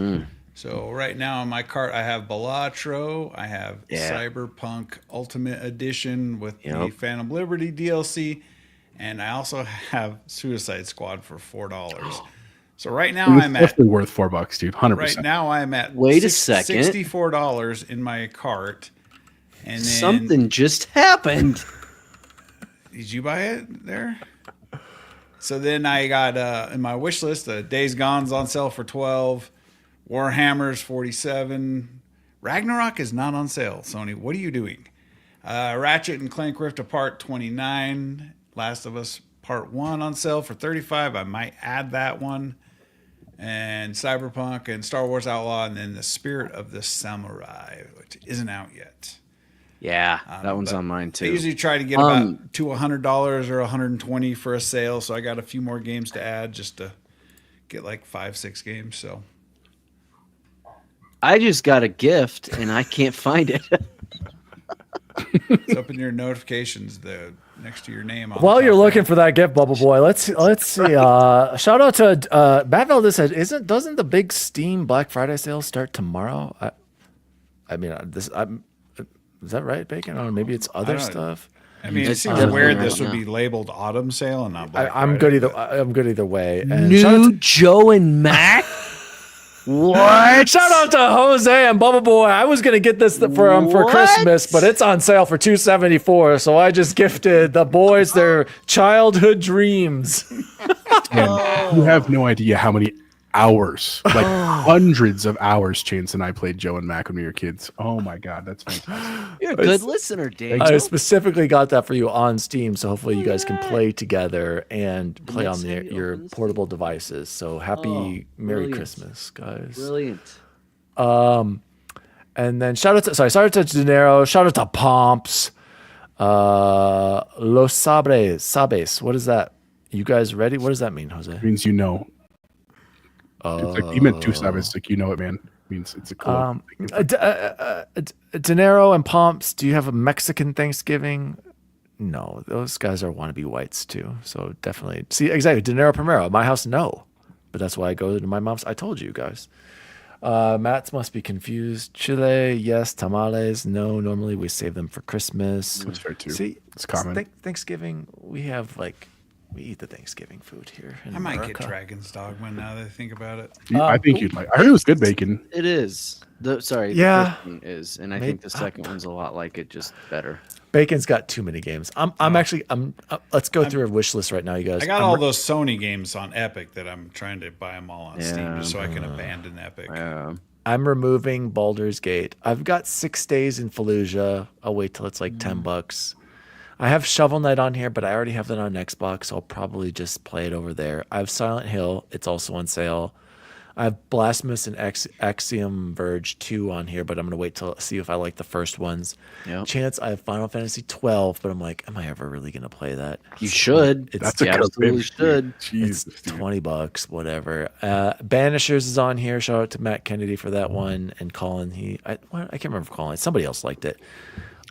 So right now on my cart, I have Balatro, I have Cyberpunk Ultimate Edition with the Phantom Liberty DLC, and I also have Suicide Squad for $4. So right now I'm at definitely worth $4, dude. 100%. Right now I'm at $64 in my cart, and then something just happened. Did you buy it there? So then I got in my wish list, Days Gone's on sale for $12. Warhammer's 47. Ragnarok is not on sale. Sony, what are you doing? Ratchet and Clank Rift Apart 29. Last of Us Part 1 on sale for $35. I might add that one. And Cyberpunk and Star Wars Outlaw, and then The Spirit of the Samurai, which isn't out yet. Yeah, that one's on mine too. I usually try to get about to $100 or $120 for a sale, so I got a few more games to add just to get like 5-6 games. So I just got a gift and I can't find it. it's up in your notifications, next to your name. While you're looking for that gift, Bubble Boy, let's see. Shout out to Matt Valdez said, doesn't the big Steam Black Friday sale start tomorrow? Is that right, Bacon? Or maybe it's other stuff. I mean, it seems weird this would be labeled autumn sale and not Black Friday. I'm good either way. And New Joe and Mac. What? Shout out to Jose and Bubble Boy. I was gonna get this for Christmas, but it's on sale for $274. So I just gifted the boys their childhood dreams. You have no idea how many hours, like hundreds of hours, Chance and I played Joe and Mac when we were kids. Oh my god, that's fantastic. You're a good listener, Dave. I specifically got that for you on Steam, so hopefully you guys can play together and play on your portable devices. So happy Merry Christmas, guys. Brilliant. And then shout out to De Niro, shout out to Pomps. Los Sabes. What is that? You guys ready? What does that mean, Jose? It means you know. It's like you meant two sabes, like you know it, man. It means it's a cool. De Niro and Pomps, do you have a Mexican Thanksgiving? No, those guys are wannabe whites too. So definitely see exactly De Niro Primero. My house, no, but that's why I go to my mom's. I told you guys. Matt's must be confused. Chile, yes. Tamales, no. Normally we save them for Christmas. That's fair too. See, it's common. Thanksgiving we have like We eat the Thanksgiving food here in I might America. get Dragon's Dogma now that I think about it. I think you'd like. I heard it was good bacon. It is. The first one is, and I think the second one's a lot like it, just better. Bacon's got too many games. Let's go through a wish list right now, you guys. I got all those Sony games on Epic that I'm trying to buy them all on Steam just so I can abandon Epic. I'm removing Baldur's Gate. I've got 6 Days in Fallujah. I'll wait till it's like $10. I have Shovel Knight on here, but I already have that on Xbox. So I'll probably just play it over there. I have Silent Hill. It's also on sale. I have Blasphemous and Axiom Verge 2 on here, but I'm going to wait till see if I like the first ones. Yep. Chance, I have Final Fantasy 12, but I'm like, am I ever really going to play that? You should. That's a absolutely should. Jesus, It's $20, whatever. Banishers is on here. Shout out to Matt Kennedy for that one, and Colin. I can't remember Colin. Somebody else liked it.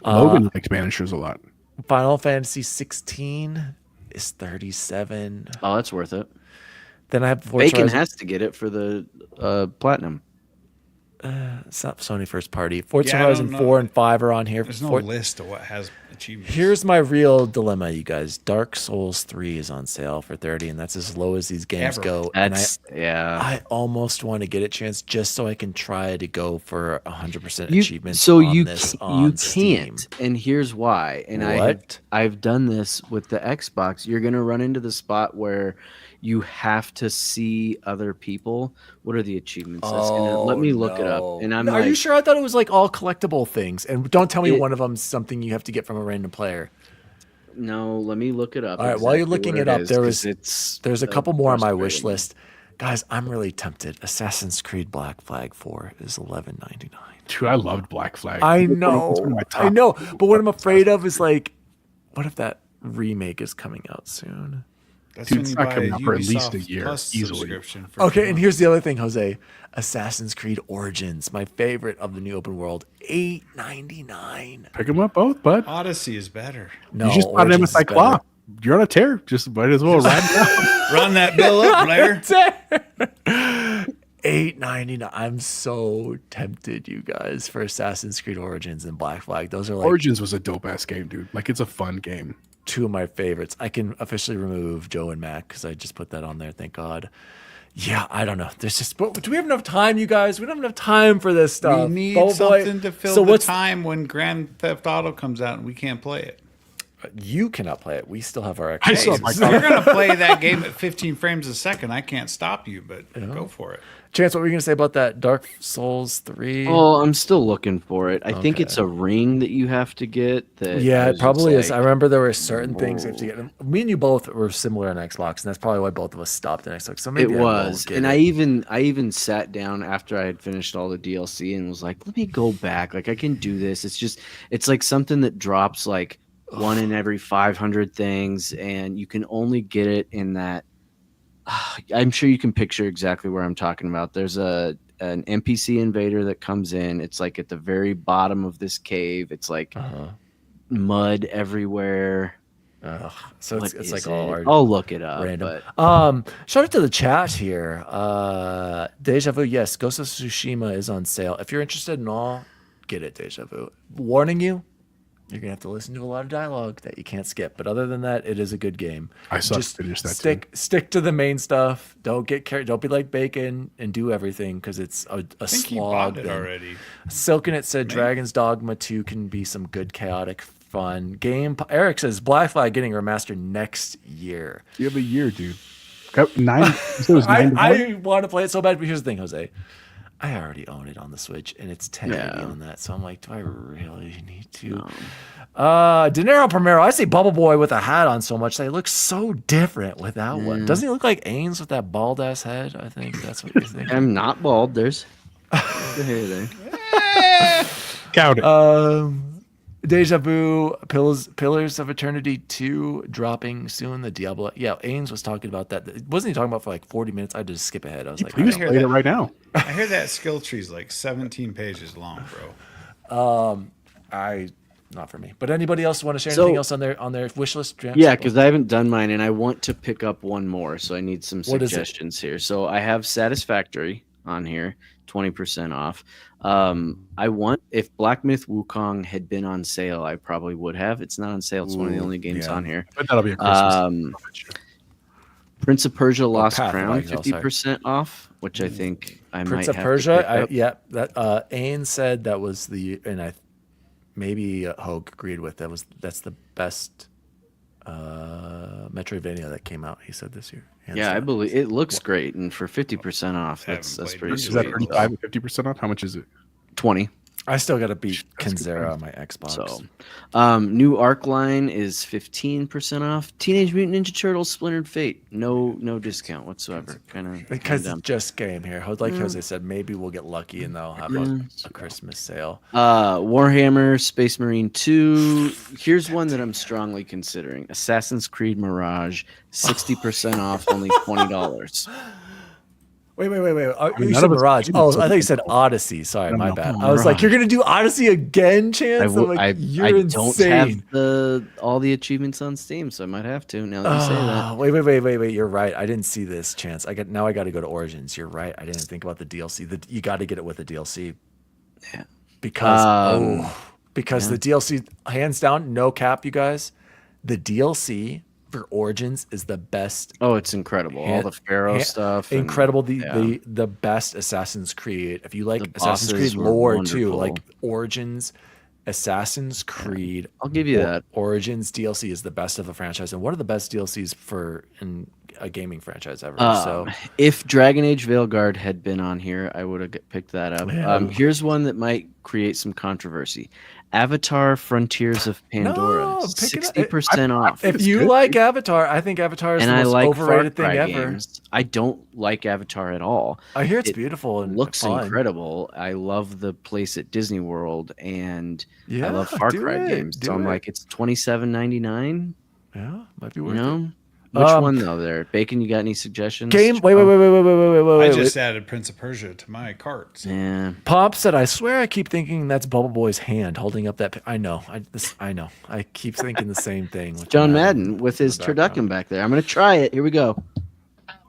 Logan liked Banishers a lot. Final Fantasy 16 is $37. Oh, that's worth it. Then I have Forza Bacon Horizon. has to get it for the platinum. It's not Sony first party. Forza Yeah, I Horizon don't know. 4 and 5 are on here. There's no list of what has achievements. Here's my real dilemma, you guys. Dark Souls 3 is on sale for $30, and that's as low as these games Ever. go. That's I almost want to get a chance just so I can try to go for 100% achievements. So on you this ca- on you Steam. can't, and here's why. And What? I've done this with the Xbox. You're gonna run into the spot where you have to see other people. What are the achievements? Let me look it up. And I'm Are like, you sure? I thought it was like all collectible things. And don't tell me It- one of them's something you have to get from a random player. no, let me look it up. All right, while you're exactly looking what it up, is, there 'cause was there's a couple more on my wish frustrating. list. Guys, I'm really tempted. Assassin's Creed Black Flag 4 is $11.99. Dude, I loved Black Flag. I It's one know, of my top I know. But what I'm afraid of is like, what if that remake is coming out soon? That's Dude, when it's you not buy coming a out for at least a Ubisoft year, Plus easily. subscription. For Okay, 2 and months. here's the other thing, Jose. Assassin's Creed Origins, my favorite of the new open world, $8.99. Pick them up both, bud. Odyssey is better. No, You just bought him a Origins is better. Cyclops. You're on a tear. Just might as well ride it out. Run that bill up, Blair. $8.99. I'm so tempted, you guys, for Assassin's Creed Origins and Black Flag. Those are like Origins was a dope ass game, dude. Like it's a fun game. 2 of my favorites. I can officially remove Joe and Mac because I just put that on there. Thank God. Yeah, I don't know. There's just. But do we have enough time, you guys? We don't have enough time for this stuff. We need Bubble Boy. something to fill So the what's time when Grand Theft Auto comes out and we can't play it. You cannot play it. We still have our. I still have Xboxes. my You're going to play that game at 15 frames a second. I can't stop you, but go for it. Chance, what were you gonna say about that Dark Souls 3? Oh, I'm still looking for it. I think Okay. it's a ring that you have to get. That Yeah, I it was probably just is. I like, remember there were certain things you have to get. Me and you both were similar on Xbox, and that's probably why both of us stopped on Xbox. So maybe It I will was, get and it. I even sat down after I had finished all the DLC and was like, let me go back. Like I can do this. It's like something that drops like one in every 500 things, and you can only get it in that. I'm sure you can picture exactly where I'm talking about. There's an NPC invader that comes in. It's like at the very bottom of this cave. It's like mud everywhere. So What it's is like all it? hard. I'll look it up. Random. But Shout out to the chat here. Deja Vu, yes, Ghost of Tsushima is on sale. If you're interested in all, get it, Deja Vu. Warning you, you're gonna have to listen to a lot of dialogue that you can't skip. But other than that, it is a good game. I suck Just to finish that stick to the main stuff. Don't get carried. Don't be like Bacon and do everything because it's a I think he slog. bought it thing. already. Silken it said Dragon's Dogma 2 can be some good chaotic fun game. Eric says Black Flag getting remastered next year. You have a year, dude. Got 9. You said it was $9? I want to play it so bad, but here's the thing, Jose. I already own it on the Switch, and it's 1080 Yeah. on that. So I'm like, do I really need to? De Niro Primero, I see Bubble Boy with a hat on so much. They look so different without one. Doesn't he look like Ains with that bald ass head? I think that's what you think. I'm not bald. There's the hair there. Count it. Deja Vu, Pillars of Eternity 2 dropping soon. The Diablo. Yeah, Ains was talking about that. Wasn't he talking about for like 40 minutes? I had to just skip ahead. I was like, Please hear play it that. right now. I hear that skill tree's like 17 pages long, bro. not for me. But anybody else want to share So- anything else on their wish list? Jam? Yeah, because I haven't done mine, and I want to pick up one more, so I need some What is it? suggestions here. So I have Satisfactory on here, 20% off. I want, if Black Myth Wukong had been on sale, I probably would have. It's not on sale. It's one of the only games yeah. on here. But that'll be a Christmas. Prince of Persia Lost Path of Crown, Exile, sorry. 50% off, which I think I Prince might of have Persia. to pick up. That Ain said that was maybe Hogue agreed with that's the best Metroidvania that came out. He said this year. Hands Yeah, I down. believe it looks great, and for 50% off, that's haven't played pretty it. Is that sweet. 35 and 50% off? How much is it? 20. I still got to beat That's good Kenzera price. on my Xbox. So, new Arc line is 15% off. Teenage Mutant Ninja Turtles Splintered Fate, no discount whatsoever. Kind of because it's just game here. Like Jose said, maybe we'll get lucky and they'll have a Christmas sale. Warhammer Space Marine 2. Here's one that I'm strongly considering: Assassin's Creed Mirage, 60% off, only $20. Wait. mean, You none said of us Mirage. can Oh, do I thought you it. said Odyssey. Sorry, No, my no. bad. Oh, I was like, Mirage. you're gonna do Odyssey again, Chance? I'm like, you're I insane. don't have all the achievements on Steam, so I might have to. Now that you say that. Wait. You're right. I didn't see this, Chance. I got to go to Origins. You're right. I didn't think about the DLC. You got to get it with the DLC. Yeah. Because yeah. the DLC, hands down, no cap, you guys. The DLC for Origins is the best. Oh, it's incredible. All the Pharaoh stuff. and- Incredible. yeah. The best Assassin's Creed. If you like The Assassin's Creed bosses were lore too, wonderful. like Origins, Assassin's Creed. I'll give you that. Origins DLC is the best of the franchise and one of the best DLCs in a gaming franchise ever. So If Dragon Age Veilguard had been on here, I would have picked that up. Yeah. Here's one that might create some controversy: Avatar: Frontiers of Pandora, No, pick it up. 60% off. if you like Avatar, I think Avatar is and the I most like overrated Far Cry thing ever. games. I don't like Avatar at all. I hear it's It beautiful and looks fun. incredible. I love the place at Disney World, and Yeah, I love Far do Cry it, games. do So I'm it. like, it's $27.99. Yeah, might be You worth it. know, which Um, one though? There, Bacon. You got any suggestions? Wait. I just added Prince of Persia to my cart. So. Yeah. Pop said, "I swear, I keep thinking that's Bubble Boy's hand holding up that. I know. I know. I keep thinking the same thing." With John Madden with his in the background. turducken back there. I'm gonna try it. Here we go.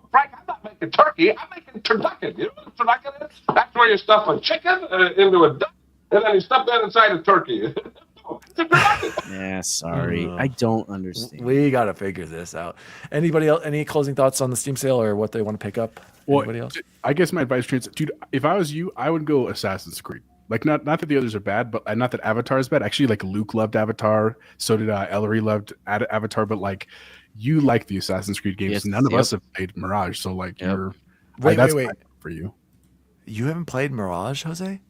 Frank, I'm not making turkey. I'm making turducken. You know what turducken is? That's where you stuff a chicken into a duck, and then you stuff that inside a turkey. It's a turducken. Yeah, sorry. I don't understand. We got to figure this out. Anybody else? Any closing thoughts on the Steam sale or what they want to pick up? Anybody else? I guess my advice, Chance, dude, if I was you, I would go Assassin's Creed. Like, not that the others are bad, but not that Avatar is bad. Actually, like Luke loved Avatar, so did Ellery loved Avatar, but like you like the Assassin's Creed games. Yes, None of yep. us have played Mirage, so like Yep. you're Wait, that's wait. fine for you. You haven't played Mirage, Jose?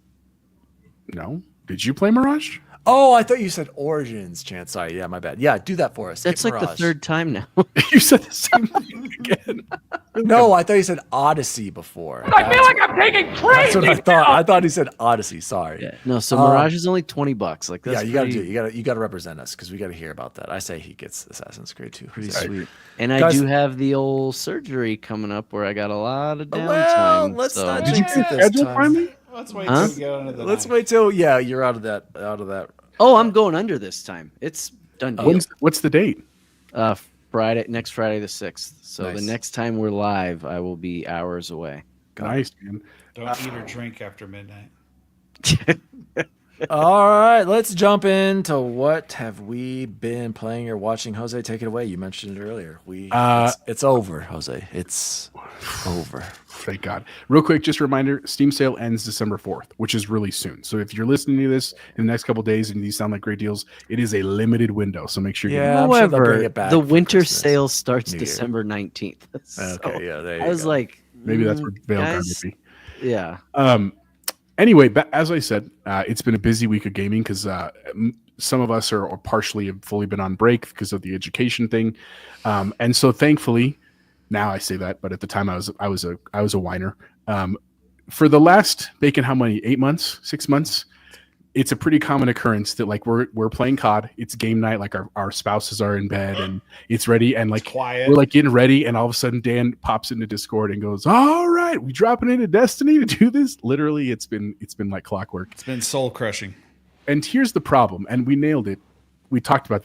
No, did you play Mirage? Oh, I thought you said Origins, Chance. Sorry, yeah, my bad. Yeah, do that for us. That's Get like the Mirage. third time now. You said the same thing again. No, I thought you said Odyssey before. I feel like I'm taking That's crazy. what I thought. I thought he said Odyssey. Sorry. Yeah. No, so Mirage is only $20. Like that's Yeah, you got to pretty- You got to represent us because we got to hear about that. I say he gets Assassin's Creed too. pretty So- sweet. And Guys- I do have the old surgery coming up where I got a lot of downtime. Well, let's so. not Did you jinx it this schedule time. finally? Let's wait Huh? till we get under the Let's knife. wait till you're out of that. Oh, I'm going under this time. It's done deal. What's the date? Next Friday the 6th. So Nice. the next time we're live, I will be hours away. Nice, man. Don't eat or drink after midnight. All right, let's jump into what have we been playing or watching. Jose, take it away. You mentioned it earlier. It's over, Jose. It's over. Thank God. Real quick, just a reminder, Steam sale ends December 4th, which is really soon. So if you're listening to this in the next couple of days and these sound like great deals, it is a limited window. So make sure you Yeah, I'm sure they'll bring However, it back the for winter Christmas. sale starts New Year. December 19th. So Okay, yeah, there you I was go. like, maybe that's where Veilguard guys, would be. yeah. Anyway, as I said, it's been a busy week of gaming because some of us are partially have fully been on break because of the education thing, and so thankfully, now I say that, but at the time I was a whiner. For the last Bacon, how many 8 months, 6 months? It's a pretty common occurrence that like we're playing COD, it's game night, like our spouses are in bed and it's ready, and like Quiet. we're like getting ready, and all of a sudden Dan pops into Discord and goes, "All right, we dropping into Destiny to do this." Literally, it's been like clockwork. It's been soul crushing. And here's the problem, and we nailed it. We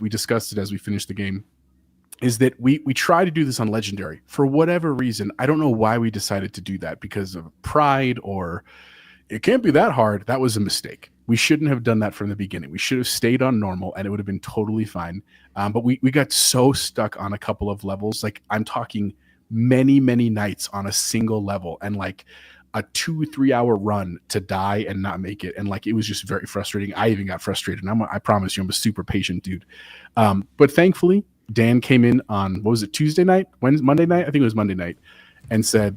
discussed it as we finished the game. Is that we try to do this on Legendary for whatever reason. I don't know why we decided to do that, because of pride or it can't be that hard. That was a mistake. We shouldn't have done that from the beginning. We should have stayed on normal and it would have been totally fine. But we got so stuck on a couple of levels. Like I'm talking many, many nights on a single level and like a 2-3 hour run to die and not make it. And like, it was just very frustrating. I even got frustrated. And I promise you, I'm a super patient dude. But thankfully, Dan came in on, what was it, Tuesday night? Monday night? I think it was Monday night, and said,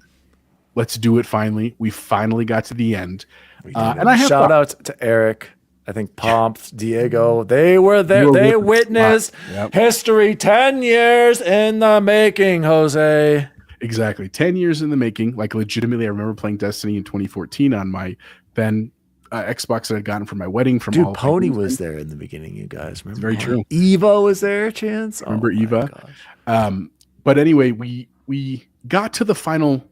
let's do it finally. We finally got to the end. And I have shout out to Eric. I think Pomp, Diego, they were there. They witnessed history 10 years in the making, Jose. Exactly. 10 years in the making. Like, legitimately, I remember playing Destiny in 2014 on my then Xbox that I'd gotten for my wedding from Dude, all Pony was there in the beginning, you guys. Remember? Very true. Eva was there, Chance. Remember Eva? But anyway, we got to the final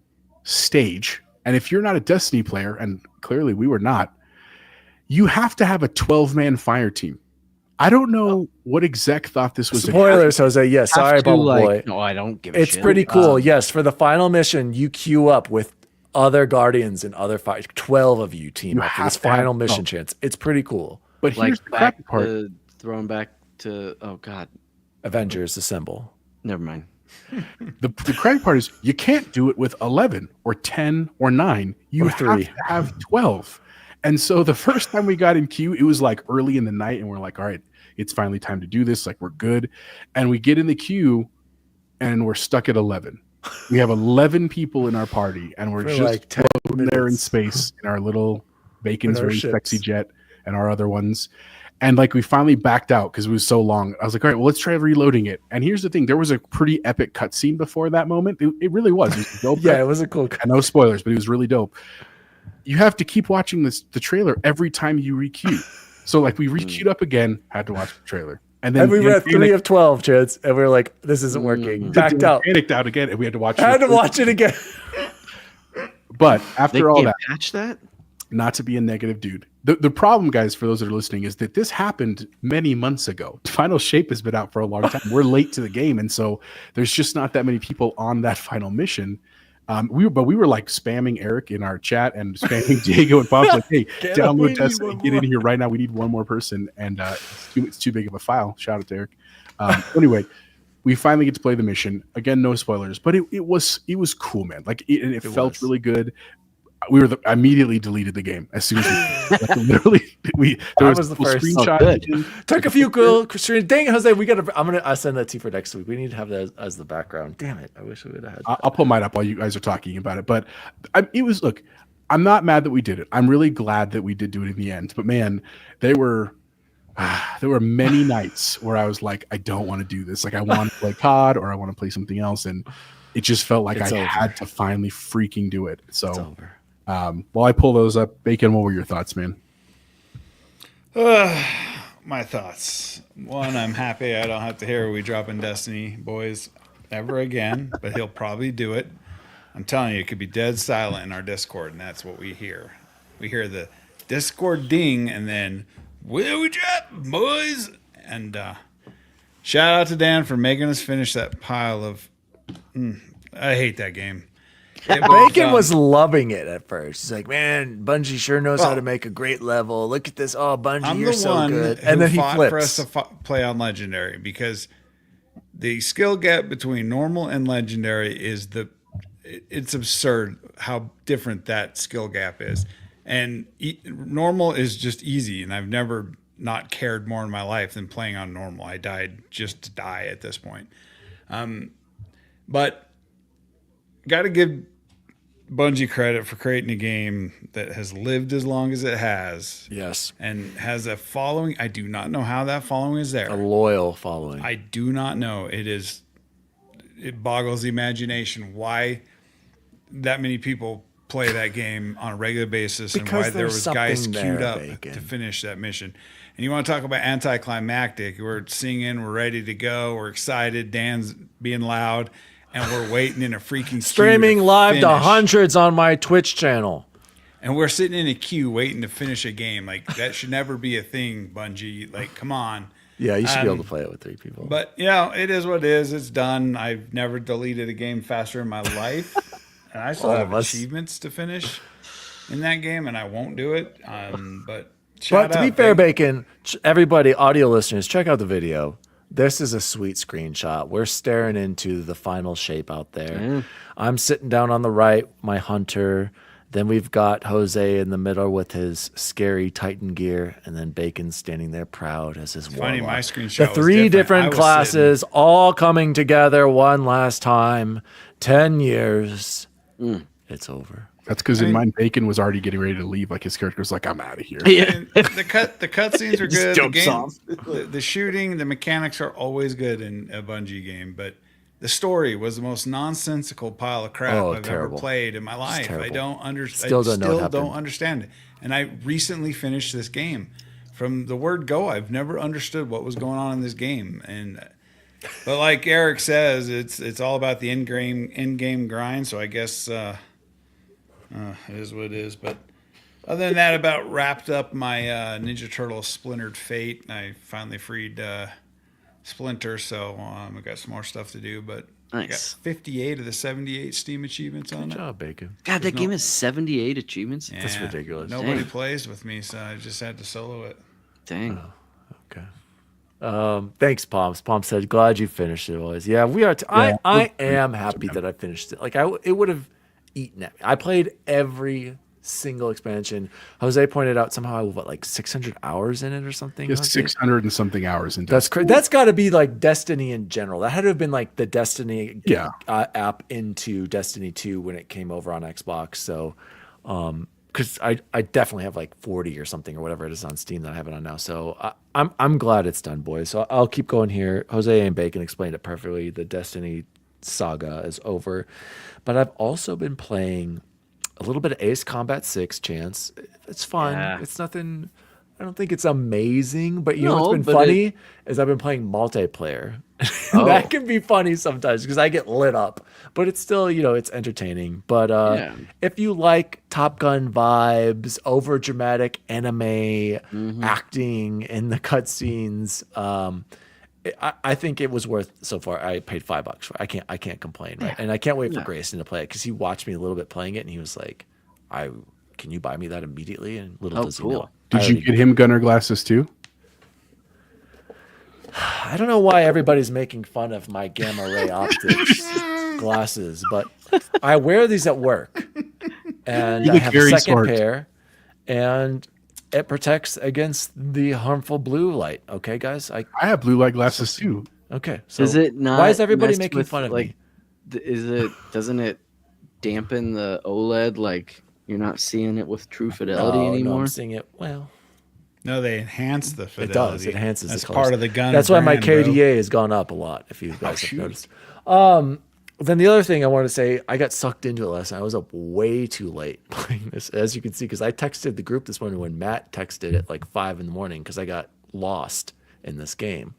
stage. And if you're not a Destiny player, and clearly we were not, you have to have a 12-man fire team. I don't know what exec thought this was. Spoilers, Jose. Yes, sorry, Bubble Boy. No, I don't give a shit. It's pretty cool. Yes, for the final mission, you queue up with other Guardians and other 12 of you team up for this final mission, Chance. It's pretty cool. But like here's the crappy part. Thrown back to, oh God. Avengers Assemble. Never mind. The crappy part is you can't do it with 11 or 10 or 9. You have 3. to have 12. And so the first time we got in queue, it was like early in the night, and we're like, all right, it's finally time to do this. Like, we're good. And we get in the queue, and we're stuck at 11. We have 11 people in our party, and we're just like floating there in space in our little Bacon's very sexy jet and our other ones. And like, we finally backed out because it was so long. I was like, all right, well, let's try reloading it. And here's the thing. There was a pretty epic cutscene before that moment. It really was. It was dope. Yeah, it was a cool cut. No spoilers, but it was really dope. You have to keep watching the trailer every time you requeue. So like, we requeued up again, had to watch the trailer. And then we were at 3 of 12, Chance, and we were like, this isn't working. Backed out. Panicked out again, and we had to watch it. I had to watch it again. But after all that, patch that? Not to be a negative dude. The problem, guys, for those that are listening, is that this happened many months ago. Final Shape has been out for a long time. We're late to the game, and so there's just not that many people on that final mission. We were like spamming Eric in our chat and spamming Diego and Bob's like, hey, download Destiny, get in here right now. We need one more person, and it's too big of a file. Shout out to Eric. Anyway, we finally get to play the mission again. No spoilers, but it was cool, man. Like, it felt really good. Immediately deleted the game as soon as there was the first screenshot. Took a few cool screens. Dang, Jose, I'll send that to you for next week. We need to have that as the background. Damn it, I wish we would have had that. I'll pull mine up while you guys are talking about it. But look, I'm not mad that we did it. I'm really glad that we did do it in the end. But man, there were many nights where I was like, I don't want to do this. Like, I want to play COD or I want to play something else, and it just felt like I had to finally freaking do it. So. It's over. While I pull those up, Bacon, what were your thoughts, man? My thoughts. One, I'm happy I don't have to hear we dropping Destiny boys ever again, but he'll probably do it. I'm telling you, it could be dead silent in our Discord, and that's what we hear. We hear the Discord ding, and then, will we drop, boys? And shout out to Dan for making us finish that pile of... I hate that game. Bacon was loving it at first. He's like, man, Bungie sure knows how to make a great level. Look at this. Oh, Bungie, you're so good. And then he flips. For us to play on Legendary, because the skill gap between normal and Legendary is it's absurd how different that skill gap is. And normal is just easy, and I've never not cared more in my life than playing on normal. I died just to die at this point. But got to give Bungie credit for creating a game that has lived as long as it has. Yes. And has a following. I do not know how that following is there. A loyal following. I do not know. It boggles the imagination why that many people play that game on a regular basis, because and why there was guys queued up Bacon. to finish that mission. And you want to talk about anticlimactic. We're singing, we're ready to go, we're excited, Dan's being loud, and we're waiting in a freaking streaming live finish. To hundreds on my Twitch channel. And we're sitting in a queue waiting to finish a game. Like, that should never be a thing, Bungie. Like, come on. Yeah, you should be able to play it with 3 people. But, it is what it is. It's done. I've never deleted a game faster in my life. And I still have achievements to finish in that game, and I won't do it. But to be fair, Bacon, everybody, audio listeners, check out the video. This is a sweet screenshot. We're staring into the final shape out there. Yeah. I'm sitting down on the right, my hunter. Then we've got Jose in the middle with his scary Titan gear, and then Bacon standing there proud as his warlock. Funny, my screenshot The was three different. I different was classes all coming together one last time. 10 years. It's over. That's because in mine, Bacon was already getting ready to leave. Like his character was like, "I'm out of here." And the cut scenes are Just good. The jumps game, off. the shooting, the mechanics are always good in a Bungie game, but the story was the most nonsensical pile of crap I've terrible. ever played in my life. I terrible. don't understand. Still don't know what Still happened. don't understand it. And I recently finished this game. From the word go, I've never understood what was going on in this game. But like Eric says, it's all about the in-game grind. So I guess it is what it is. But other than that, about wrapped up my Ninja Turtle Splintered Fate. I finally freed Splinter, so I've got some more stuff to do. But I got Nice. 58 of the 78 Steam achievements on Good it. job, Bacon. God, that game has 78 achievements. That's Yeah, ridiculous. Nobody Dang. plays with me, so I just had to solo it. Dang. Okay. Thanks, Pomps. Pomps said, "Glad you finished it, boys." Yeah, we are. I am happy that I finished it. Like it would have eaten at me. I played every single expansion. Jose pointed out somehow I have like 600 hours in it or something. Just Jose? 600 and something hours into That's crazy. That's got to be like Destiny in general. That had to have been like the Destiny app into Destiny 2 when it came over on Xbox. So, because I definitely have like 40 or something or whatever it is on Steam that I have it on now. So I'm glad it's done, boys. So I'll keep going here. Jose and Bacon explained it perfectly. The Destiny saga is over, but I've also been playing a little bit of Ace Combat 6. Chance, it's fun. Yeah. It's nothing. I don't think it's amazing, but you know No, what's been but funny is I've been playing multiplayer. Oh. That can be funny sometimes because I get lit up, but it's still, it's entertaining. But Yeah. if you like Top Gun vibes, over dramatic anime acting in the cutscenes, I think it was worth so far. I paid $5 for it. I can't complain, right? And I can't wait for Grayson to play it because he watched me a little bit playing it and he was like, can you buy me that immediately? And little does he know. Did you get him gunner glasses too? I don't know why everybody's making fun of my gamma ray optics glasses, but I wear these at work, and You I look have a very second smart. pair, and it protects against the harmful blue light. Okay, guys. I have blue light glasses too. Okay. So Is it not? Why is everybody messed making with, fun of like, me? Doesn't it dampen the OLED? Like you're not seeing it with true fidelity No, anymore. I'm seeing it. Well, No, they enhance the it fidelity. does. It enhances That's the colors. part of the gun. That's why my brand, bro. KDA has gone up a lot. If you guys have shoot. noticed. Then the other thing I wanted to say, I got sucked into it last night. I was up way too late playing this, as you can see, because I texted the group this morning when Matt texted at like 5 in the morning because I got lost in this game.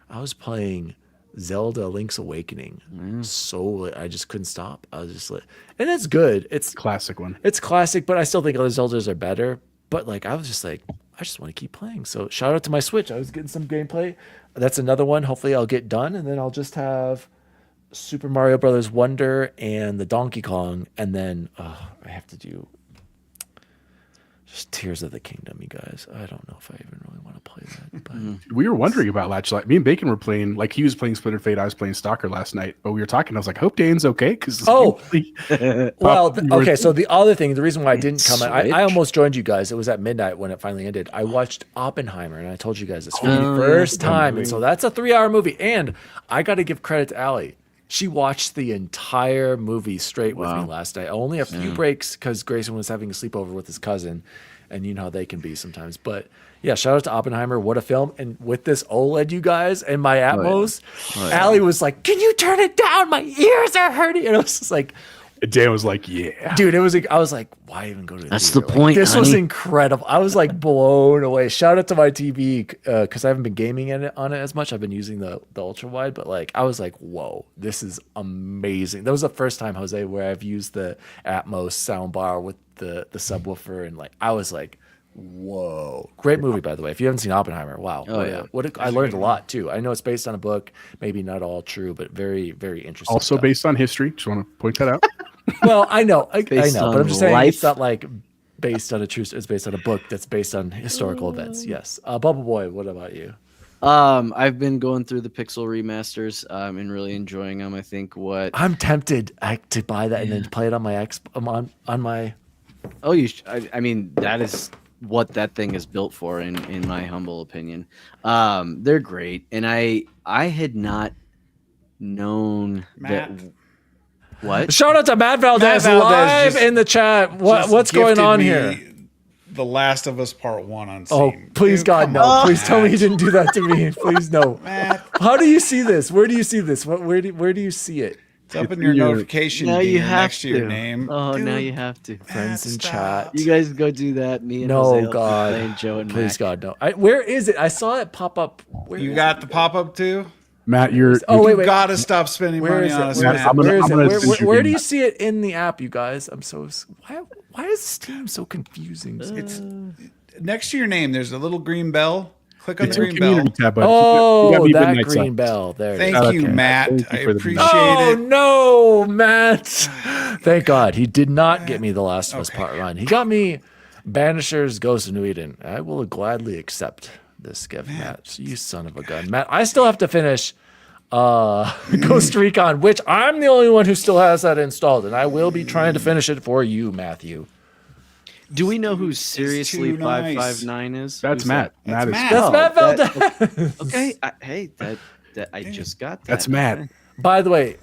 I was playing Zelda Link's Awakening so late. I just couldn't stop. I was just like, and it's good. It's Classic one. It's classic, but I still think other Zeldas are better. But like, I was just like, I just want to keep playing. So shout out to my Switch. I was getting some gameplay. That's another one. Hopefully I'll get done, and then I'll just have Super Mario Brothers Wonder and the Donkey Kong, and then I have to do just Tears of the Kingdom, you guys. I don't know if I even really want to play that. But We were wondering about Latchlight. Me and Bacon were playing, like he was playing Splinter Fate, I was playing Stalker last night. But we were talking. I was like, hope Dane's okay because well, okay. So the other thing, the reason why I didn't come, I Switch? almost joined you guys. It was at midnight when it finally ended. I watched Oppenheimer, and I told you guys this for the Oh, first yeah. time. And so that's a 3-hour movie. And I got to give credit to Allie. She watched the entire movie straight with me last night. Only a few breaks because Grayson was having a sleepover with his cousin, and you know how they can be sometimes. But yeah, shout out to Oppenheimer. What a film. And with this OLED, you guys, and my Atmos, Allie was like, "Can you turn it down? My ears are hurting." And I was just like, Dan was like, yeah. dude, it was like, I was like, why even go to the That's theater? the point, This was honey. incredible. I was like blown away. Shout out to my TV because I haven't been gaming on it as much. I've been using the ultra wide, but like I was like, whoa, this is amazing. That was the first time, Jose, where I've used the Atmos soundbar with the subwoofer, and like I was like, whoa, great movie, by the way. If you haven't seen Oppenheimer, wow. Oh, yeah. I learned a lot too. I know it's based on a book, maybe not all true, but very, very interesting. Also stuff. based on history. Just want to point that out. Well, I know, I based know, but on I'm just saying life. it's not like based on a true. It's based on a book that's based on historical events. Yes, Bubble Boy. What about you? I've been going through the Pixel remasters and really enjoying them. I think I'm tempted to buy that and then play it on my on my. Oh, I mean, that is what that thing is built for, in my humble opinion. They're great, and I had not known Matt. that. What? Shout out to Matt Valdez, live in the chat. What's going on here? The Last of Us Part 1 on Oh, Steam. please, Dude, God, come no. on, Please tell me Matt. you didn't do that to me. Please, no. Matt. How do you see this? Where do you see this? Where do you see it? It's up in your notification Now you gear have next to your name. Oh, now Dude, you have to. Friends in stop. chat. You guys go do that. Me and No, Jose will be God. playing Joe and Please, Mac. God, no. Where is it? I saw it pop up. Where You is got it? the pop-up too? Matt, Oh, wait, You wait. gotta stop spending Where money is on it? us, Where Matt. is it? Where is I'm it? gonna Where, send you where the do you map. see it in the app, you guys? I'm so. Why is Steam so confusing? It's next to your name. There's a little green bell. Click on It's the in green bell. community tab, but Oh, that green bell. There it is. Thank you, Okay. Matt. Thank you I for the appreciate Oh it. no, Matt! Thank God he did not get me the Last of Us Part 1. He got me Banisher's Ghost of New Eden. I will gladly accept this gift, Matt. You son of a gun, Matt. I still have to finish Ghost Recon, which I'm the only one who still has that installed, and I will be trying to finish it for you, Matthew. Do we know who Seriously too nice. 559 is? That's Who's Matt. That's Matt is Matt. That's Oh, Matt that- Valdez. Okay. That I just got that. That's Matt. Okay. By the way,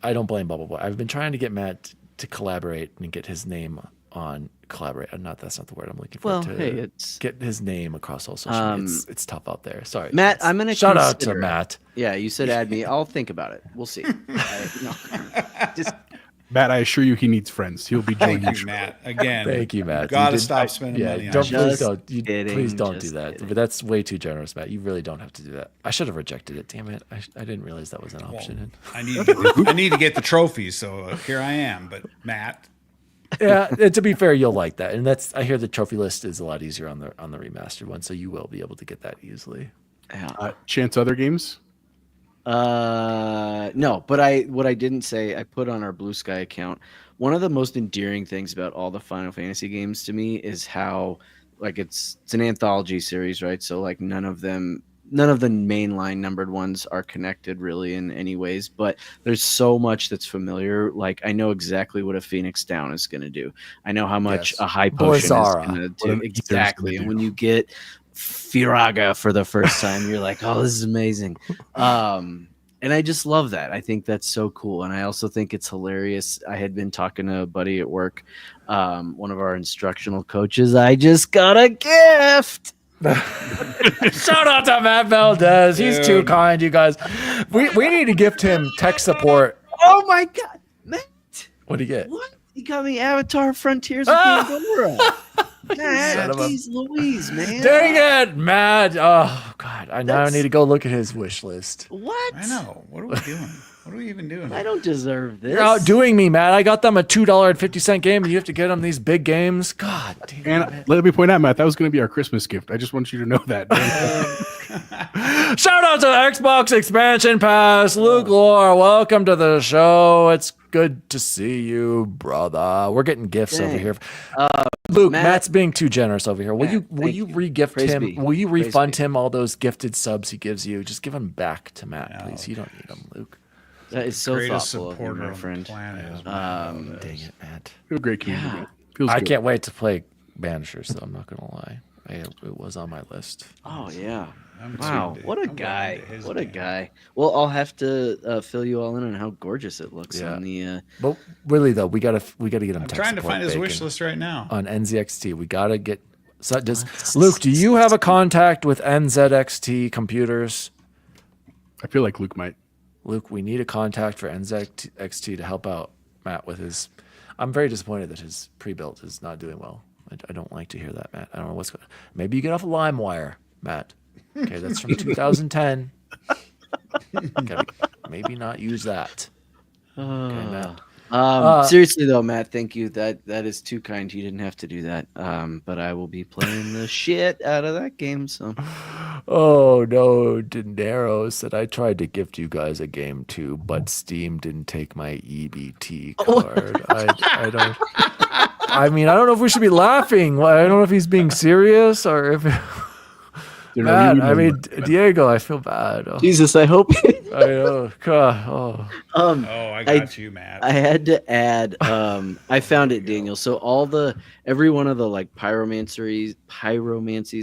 I don't blame Bubble Boy. I've been trying to get Matt to collaborate and get his name on collaborate. That's not the word I'm looking for. Well, to hey, it's get his name across all social media. It's tough out there. Sorry, Matt. I'm gonna shout out to consider it. Matt. Yeah, you said add me. I'll think about it. We'll see. Just Matt, I assure you, he needs friends. He'll be joining Thank you. you, Matt. Again, Thank you, Matt. You gotta You did- stop spending money on don't, it. please Just don't. kidding, Please don't do just that. kidding. But that's way too generous, Matt. You really don't have to do that. I should have rejected it. Damn it! I didn't realize that was an option. I need to get the trophies, so here I am. But Matt, Yeah, and to be fair, you'll like that, and that's. I hear the trophy list is a lot easier on the remastered one, so you will be able to get that easily. yeah. Chance other games? No, but what I didn't say, I put on our Blue Sky account. One of the most endearing things about all the Final Fantasy games to me is how, like, it's an anthology series, right? So like none of the mainline numbered ones are connected really in any ways, but there's so much that's familiar. Like I know exactly what a Phoenix Down is going to do. I know how much Yes. a high potion Borzara. is going to What do. an ether is Exactly. gonna And do. when you get Firaga for the first time, you're like, oh, this is amazing. And I just love that. I think that's so cool. And I also think it's hilarious. I had been talking to a buddy at work, one of our instructional coaches. I just got a gift. Shout out to Matt Valdez. He's too Dude. kind, you guys. We need to gift him tech support. Oh my God. Matt, What do you get? what? You got me Avatar Frontiers of Pandora. Son Matt, of a- geez Louise, man. Dang it, Matt. Oh, God. I now need to go look at his wish list. What? I know. What are we doing? What are we even doing? I don't deserve this. You're outdoing me, Matt. I got them a $2.50 game, and you have to get them these big games. God damn it. And let me point out, Matt, that was going to be our Christmas gift. I just want you to know that. Shout out to Xbox Expansion Pass. Luke Lore, welcome to the show. It's good to see you, brother. We're getting gifts over Dang. here. Luke, Matt- Matt's being too generous over here. Will Matt, you thank you you. re-gift Praise him? be. Will you Praise refund be. him all those gifted subs he gives you? Just give them back to Matt, please. You don't need them, Luke. That is so Greatest thoughtful of you, supporter my on the friend. planet. is Dang it, Matt. Feel great community. Yeah. man. Feels I good. can't wait to play Banisher, so I'm not gonna lie. It was on my list. Oh yeah. I'm Wow, tuned in. what a I'm getting guy! into his What a game. guy! Well, I'll have to fill you all in on how gorgeous it looks Yeah. on the. But really though, we gotta get him. I'm tech trying to support find his bacon. wish list right now. On NZXT. We gotta get. So Luke? Do you have a contact with NZXT computers? I feel like Luke might. Luke, we need a contact for NZXT to help out Matt with his. I'm very disappointed that his pre-built is not doing well. I don't like to hear that, Matt. I don't know what's going. Maybe you get off of LimeWire, Matt. Okay, that's from 2010. Maybe not use that. Okay, Matt. Seriously though, Matt, thank you. That is too kind. You didn't have to do that. But I will be playing the shit out of that game. So Oh no, Dinero said I tried to gift you guys a game too, but Steam didn't take my EBT card. I don't. I mean, I don't know if we should be laughing. I don't know if he's being serious or if. You know, Man, you I know mean, that. Diego, I feel bad. Oh, Jesus, I hope. I know. God, oh. Oh, I got you, Matt. I had to add. I found it, Daniel. So every one of the like pyromancies,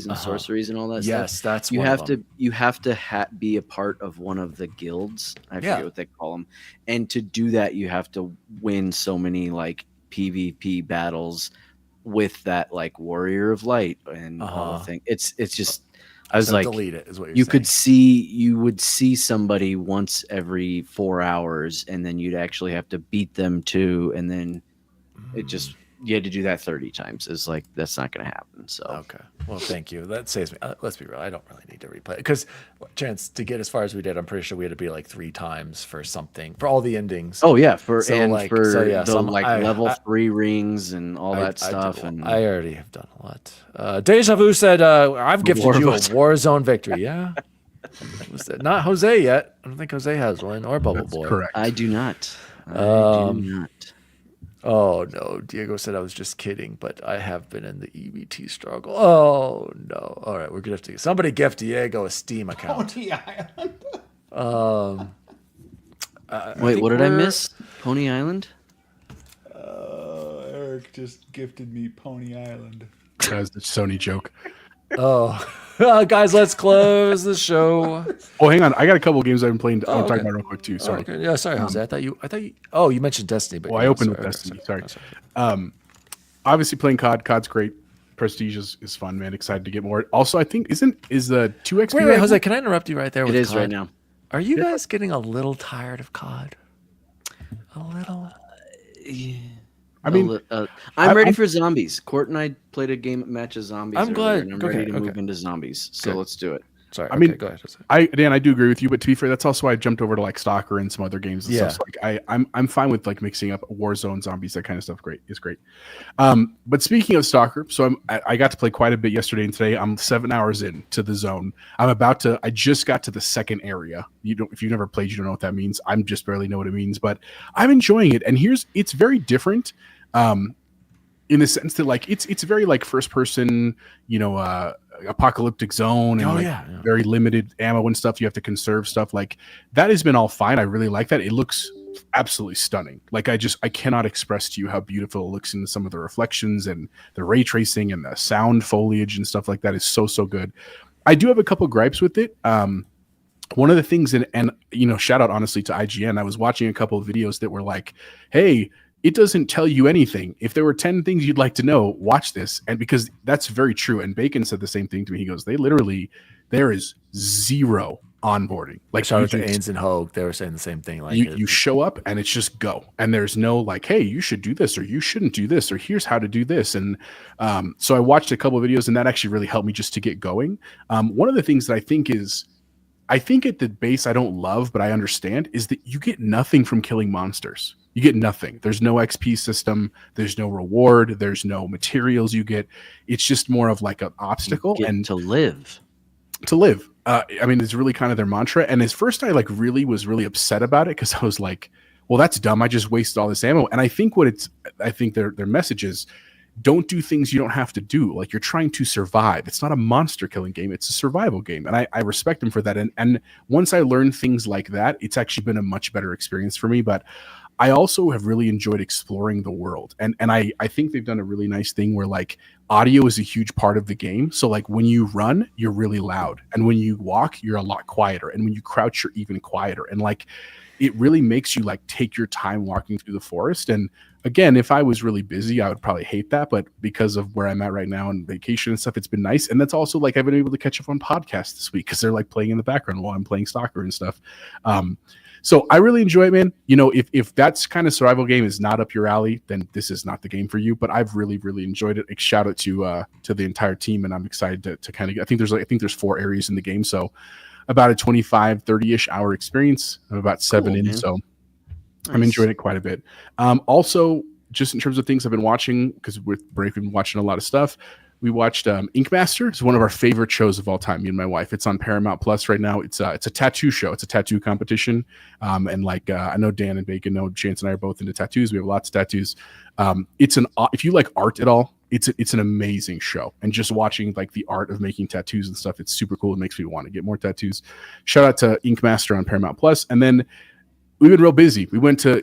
and sorceries, and all that stuff. Yes, that's You one have of to them. be a part of one of the guilds. I Yeah. forget what they call them. And to do that, you have to win so many like PvP battles with that like warrior of light and all the thing. It's just. I was So like, delete it is what you're you saying. you would see somebody once every 4 hours, and then you'd actually have to beat them too, and then you had to do that 30 times. It's like that's not going to happen. So Okay. Well, thank you. That saves me. Let's be real. I don't really need to replay it because, chance to get as far as we did, I'm pretty sure we had to be like 3 times for something for all the endings. oh yeah, for level 3 rings and all that stuff. I already have done a lot. Deja Vu said, "I've gifted you a Warzone victory." Yeah. Was that not Jose yet? I don't think Jose has one or Bubble Boy. Correct. I do not. I do not. Oh no, Diego said I was just kidding, but I have been in the EBT struggle. Oh no! All right, we're gonna have to somebody gift Diego a Steam account. Pony Island. Wait, what did I miss? Pony Island? Eric just gifted me Pony Island. That's the Sony joke. Oh, guys, let's close the show. Oh, hang on. I got a couple of games I've been playing. I'll talk okay. about real quick too. Sorry. Okay. Yeah, sorry, Jose. I thought you. Oh, you mentioned Destiny, but Well, I opened with Destiny. Sorry. Obviously playing COD. COD's great. Prestige is fun, man. Excited to get more. Also, I think is the 2x. Wait, Jose. Can I interrupt you right there? It with is COD? right now. Are you guys getting a little tired of COD? A little. Yeah. I mean, I'm ready for zombies. Court and I played a match of zombies. I'm glad. And I'm ready to move into zombies. So let's do it. Sorry. I mean, go ahead, Jose. Dan, I do agree with you, but to be fair, that's also why I jumped over to like Stalker and some other games and stuff. So like I'm fine with like mixing up Warzone, zombies, that kind of stuff. Is great. But speaking of Stalker, so I got to play quite a bit yesterday and today. I'm 7 hours into the zone. I just got to the second area. If you've never played, you don't know what that means. I'm just barely know what it means, but I'm enjoying it. And it's very different. In the sense that like it's very like first person, apocalyptic zone and very limited ammo and stuff. You have to conserve stuff. Like that has been all fine. I really like that. It looks absolutely stunning. Like I cannot express to you how beautiful it looks in some of the reflections and the ray tracing and the sound foliage and stuff like that is so good. I do have a couple gripes with it. One of the things, and shout out honestly to IGN. I was watching a couple of videos that were like, hey, it doesn't tell you anything. If there were 10 things you'd like to know, watch this. And because that's very true. And Bacon said the same thing to me. He goes, there is zero onboarding. Like shout out to Ains and Hogue. They were saying the same thing. Like you show up and it's just go. And there's no like, hey, you should do this or you shouldn't do this or here's how to do this. And so I watched a couple of videos and that actually really helped me just to get going. One of the things that I think at the base I don't love, but I understand is that you get nothing from killing monsters. You get nothing. There's no XP system. There's no reward. There's no materials you get. It's just more of like an obstacle and to live. I mean, it's really kind of their mantra. And at first I like was really upset about it because I was like, well, that's dumb. I just wasted all this ammo. And I think their message is don't do things you don't have to do. Like you're trying to survive. It's not a monster killing game. It's a survival game. And I respect them for that. And once I learned things like that, it's actually been a much better experience for me. But I also have really enjoyed exploring the world. And I think they've done a really nice thing where like audio is a huge part of the game. So like when you run, you're really loud. And when you walk, you're a lot quieter. And when you crouch, you're even quieter. And like it really makes you like take your time walking through the forest. And again, if I was really busy, I would probably hate that. But because of where I'm at right now and vacation and stuff, it's been nice. And that's also like I've been able to catch up on podcasts this week because they're like playing in the background while I'm playing Stalker and stuff. So I really enjoy it, man. If that's kind of survival game is not up your alley, then this is not the game for you. But I've really, really enjoyed it. Shout out to the entire team, and I'm excited to kind of. I think there's 4 areas in the game, so about a 25, 30-ish hour experience. I'm about 7 in, man. So nice. I'm enjoying it quite a bit. Also, just in terms of things I've been watching, because with Break, we've been watching a lot of stuff. We watched Ink Master. It's one of our favorite shows of all time, me and my wife. It's on Paramount Plus right now. It's a tattoo show. It's a tattoo competition. And like I know Dan and Bacon know Chance and I are both into tattoos. We have lots of tattoos. If you like art at all, it's an amazing show. And just watching like the art of making tattoos and stuff, it's super cool. It makes me want to get more tattoos. Shout out to Ink Master on Paramount Plus. And then we've been real busy. We went to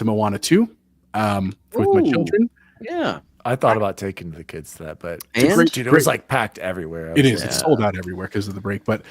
Moana 2 with my children. Yeah. I thought about taking the kids to that, but And? dude, it was like packed everywhere. It is. It's sold out everywhere because of the break, but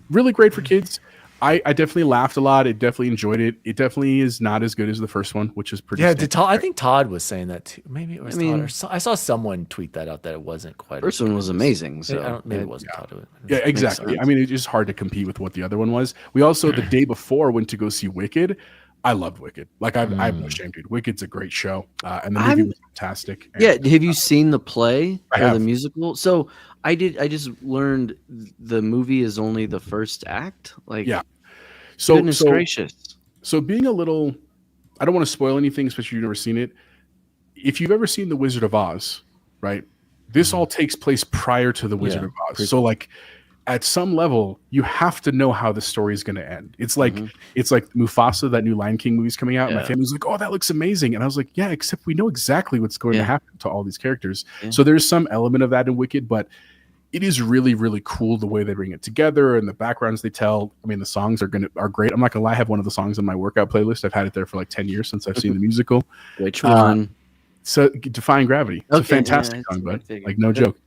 really great for kids. I definitely laughed a lot. I definitely enjoyed it. It definitely is not as good as the first one, which is pretty. Yeah, I think Todd was saying that too. Maybe it was Todd. Or I saw someone tweet that out that it wasn't quite. First one was amazing. So maybe it wasn't Todd. Yeah, exactly. I mean, it's just hard to compete with what the other one was. We also the day before went to go see Wicked. I loved Wicked. Like I'm no shame, dude. Wicked's a great show, and the movie was fantastic. And, yeah, have you seen the play or the musical? So I did. I just learned the movie is only the first act. Like, yeah. So goodness gracious. So being a little, I don't want to spoil anything, especially if you've never seen it. If you've ever seen The Wizard of Oz, right? This all takes place prior to The Wizard of Oz. So like, at some level, you have to know how the story is going to end. It's like Mufasa, that new Lion King movie's coming out. And my family's like, "Oh, that looks amazing," and I was like, "Yeah, except we know exactly what's going to happen to all these characters." So there's some element of that in Wicked, but it is really, really cool the way they bring it together and the backgrounds they tell. I mean, the songs are great. I'm not gonna lie, I have one of the songs on my workout playlist. I've had it there for like 10 years since I've seen the musical. Which one? So Defying Gravity. It's a fantastic song, but like no joke.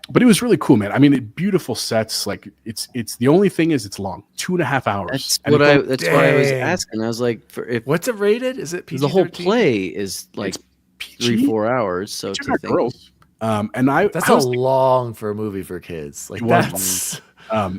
But it was really cool, man. I mean, beautiful sets. Like it's the only thing is it's long, 2.5 hours. That's why I was asking. I was like, what's it rated? Is it PG-13? The whole play is like 3-4 hours. So it's girls. That's long for a movie for kids. Like that's.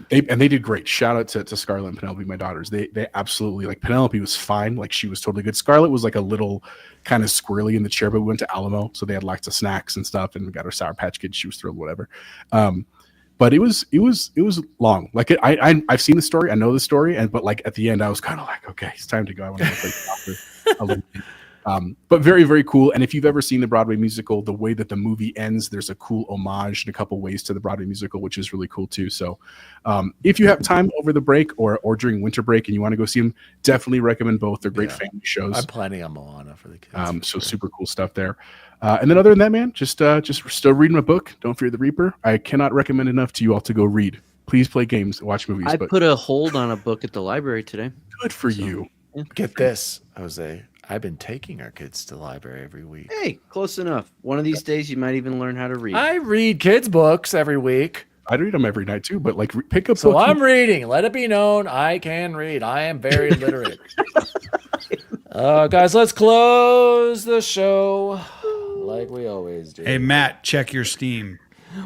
They did great. Shout out to Scarlett and Penelope, my daughters. They absolutely, like, Penelope was fine. Like, she was totally good. Scarlett was like a little kind of squirrely in the chair, but we went to Alamo, so they had lots of snacks and stuff, and we got our Sour Patch Kids. She was thrilled, whatever. But it was long. Like I've seen the story, I know the story, but like at the end, I was kind of like, okay, it's time to go. I want to play soccer a little bit. But very, very cool. And if you've ever seen the Broadway musical, the way that the movie ends, there's a cool homage in a couple ways to the Broadway musical, which is really cool too. So if you have time over the break or during winter break and you want to go see them, definitely recommend both. They're great family shows. I'm planning on Moana for the kids. So super cool stuff there. And then other than that, man, just still reading my book, Don't Fear the Reaper. I cannot recommend enough to you all to go read. Please play games, watch movies. I put a hold on a book at the library today. Good for you. Yeah. Get this, Jose. I've been taking our kids to the library every week. Hey, close enough. One of these days, you might even learn how to read. I read kids' books every week. I read them every night too, but like pick up. So I'm reading. Let it be known, I can read. I am very literate. Guys, let's close the show like we always do. Hey, Matt, check your Steam.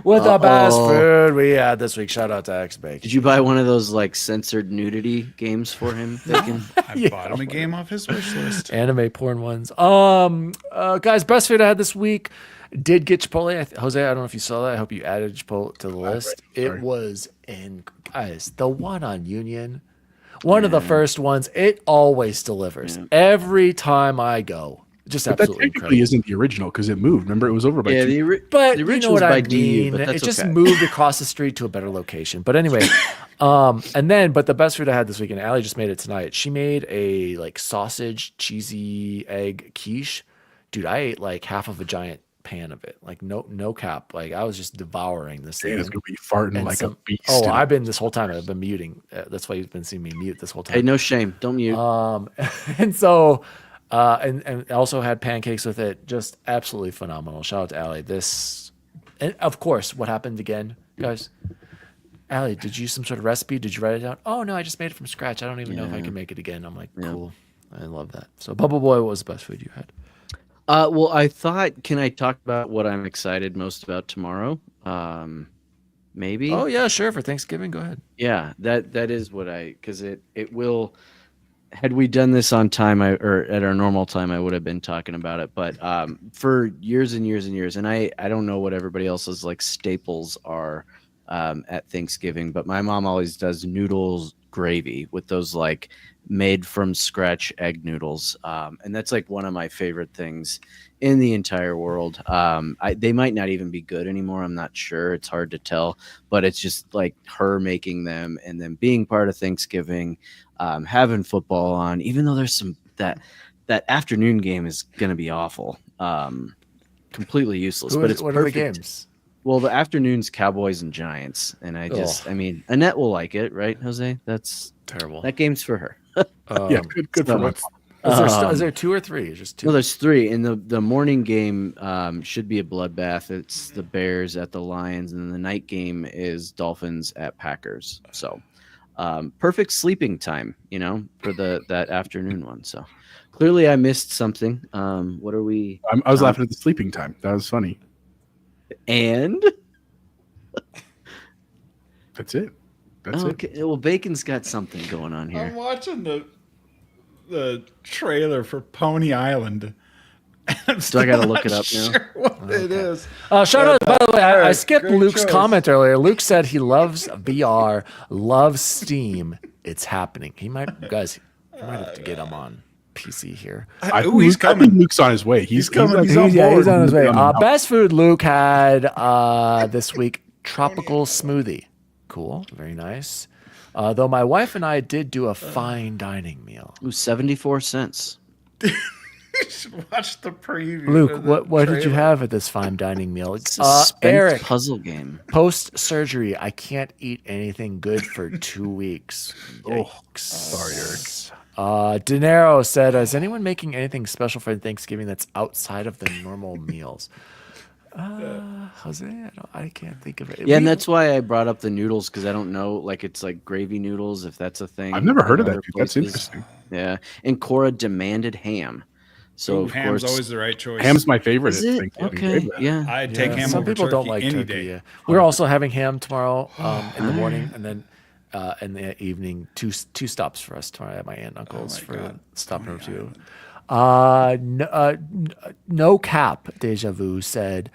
With the best food we had this week. Shout out to X-Bake. Did you buy one of those like censored nudity games for him? I bought him a game off his wish list. Anime porn ones. Guys, best food I had this week. Did get Chipotle. Jose, I don't know if you saw that. I hope you added Chipotle to the list. It was guys, the one on Union. One of the first ones. It always delivers. Every time I go. Just but absolutely that technically isn't the original because it moved. Remember, it was over by but the original you know what by I DU, mean. but that's it just okay. moved across the street to a better location. But anyway, but the best food I had this weekend, Allie just made it tonight. She made a like sausage, cheesy egg quiche. Dude, I ate like half of a giant pan of it. Like no cap. Like I was just devouring this thing. It's gonna be farting like a beast. Oh, I've been this whole time. I've been muting. That's why you've been seeing me mute this whole time. Hey, no shame. Don't mute. And so. And also had pancakes with it. Just absolutely phenomenal. Shout out to Allie. And of course, what happened again, guys? Allie, did you use some sort of recipe? Did you write it down? Oh, no, I just made it from scratch. I don't even know if I can make it again. I'm like, cool. I love that. So, Bubble Boy, what was the best food you had? Well, I thought, can I talk about what I'm excited most about tomorrow? Maybe. Oh, yeah, sure. For Thanksgiving, go ahead. Yeah, that is what because it will. Had we done this on time, or at our normal time, I would have been talking about it. But for years and years and years, and I don't know what everybody else's like staples are at Thanksgiving, but my mom always does noodles gravy with those like made from scratch egg noodles, and that's like one of my favorite things in the entire world. They might not even be good anymore. I'm not sure. It's hard to tell, but it's just like her making them and then being part of Thanksgiving. Having football on, even though there's that afternoon game is going to be awful. completely useless. Who But is- it's what are the perfect. games? Well, the afternoon's Cowboys and Giants, and I mean, Annette will like it, right, Jose? Terrible. That game's for her. Yeah, good for so- once. Is there 2 or 3? Just 2. No, there's 3, and the morning game should be a bloodbath. It's the Bears at the Lions, and the night game is Dolphins at Packers. So, perfect sleeping time, for that afternoon one. So, clearly, I missed something. What are we? I was laughing at the sleeping time. That was funny. And That's it. That's it. okay, well, Bacon's got something going on I'm here. watching the trailer for Pony Island. So I got to look it up now. Sure what it is. Shout out, by the way, I skipped great Luke's choice. comment earlier. Luke said he loves VR, loves Steam. It's happening. He might have to get him on PC here. I Ooh, he's think coming. Luke's on his way. He's coming. He's on He's board. on his way. He's Best food Luke had this week, tropical smoothie. Cool. Very nice. Though my wife and I did do a fine dining meal. Ooh, 74 cents. You should watch the preview. Luke, of the what did you trailer. have at this fine dining meal? Suspense Eric, puzzle game. post surgery, I can't eat anything good for 2 weeks. Yikes. Sorry, Eric. De Niro said, is anyone making anything special for Thanksgiving that's outside of the normal meals? Jose, I can't think of it. Yeah, and that's why I brought up the noodles, because I don't know, like it's like gravy noodles, if that's a thing. I've never heard of in that. other Dude. That's places. interesting. Yeah, and Cora demanded ham. So Ooh, of ham's course, always the right choice. Ham's my favorite. is at it Thanksgiving. okay? Yeah, I'd take ham Some over people don't turkey like any turkey. day. Yeah. We're also having ham tomorrow in the morning, and then in the evening, two stops for us tomorrow at my aunt and uncle's for God. stop number 2. No cap. Deja Vu said,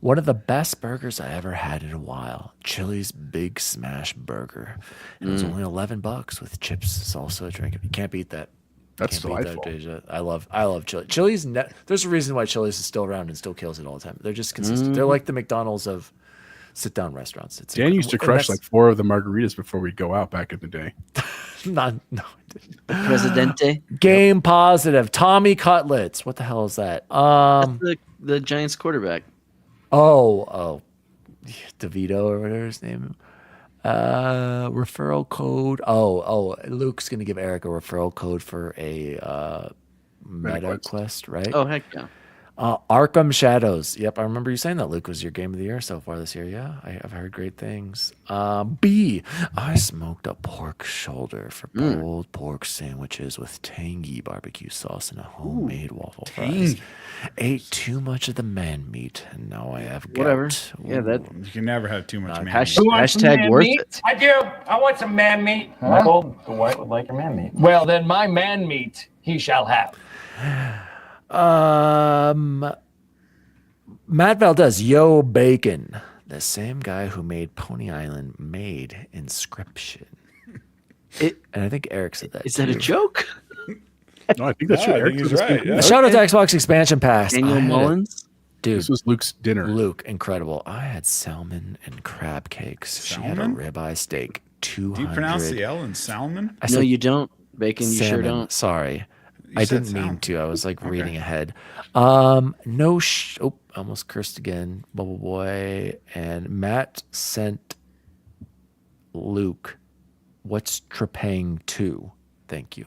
one of the best burgers I ever had in a while. Chili's Big Smash Burger. It was only $11 with chips, salsa, drink. You can't beat that. That's Can't beat that, delightful. Deja. I love chili. Chili's. There's a reason why Chili's is still around and still kills it all the time. They're just consistent. They're like the McDonald's of sit-down restaurants. It's Dan used to incredible. crush like 4 of the margaritas before we'd go out back in the day. No. Presidente. Game positive. Tommy Cutlets. What the hell is that? The Giants quarterback. Oh, DeVito or whatever his name. Referral code. Luke's gonna give Eric a referral code for a meta quest, right? Oh heck yeah. Arkham Shadows. Yep, I remember you saying that, Luke, was your game of the year so far this year. Yeah, I've heard great things. B, I smoked a pork shoulder for pulled pork sandwiches with tangy barbecue sauce and a homemade waffle fries. Ate too much of the man meat, and now I have gout. Whatever. Yeah, that You can never have too much man. hashtag worth it. I do. I want some man meat. Michael, the white would like your man meat. Well, then my man meat he shall have. Matt Valdez, Yo Bacon, the same guy who made Pony Island, made Inscription. And I think Eric said that. Is that a too. joke? No, I think that's No, I Eric think he's said this right, thing. yeah. Shout out to Xbox Expansion Pass. Daniel I had Mullins. dude, This was Luke's dinner. Luke, incredible. I had salmon and crab cakes. She had a Salmon? ribeye steak. 200. Do you pronounce the L in salmon? I No, said you don't. Bacon, you sure salmon. don't. Sorry. I said didn't mean salmon. to. I was like Okay. reading ahead. Almost cursed again. Bubble Boy. And Matt sent Luke, what's Trepang 2? Thank you.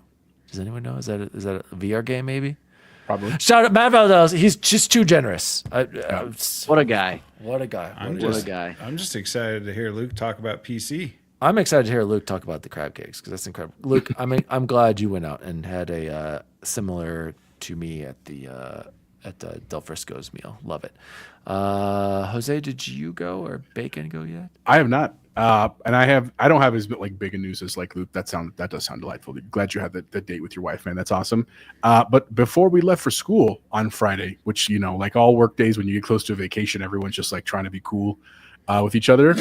Does anyone know? Is that a VR game maybe? Probably. Shout out Matt Valdez. He's just too generous. What a guy. What a guy. What a guy. I'm just excited to hear Luke talk about PC. I'm excited to hear Luke talk about the crab cakes because that's incredible. Luke, I'm glad you went out and had a similar to me at the Del Frisco's meal. Love it. Jose, did you go or Bacon go yet? I have not. And I don't have as like big a news as like Luke. That does sound delightful. Glad you had the date with your wife, man. That's awesome. But before we left for school on Friday, which like all work days when you get close to a vacation, everyone's just like trying to be cool with each other.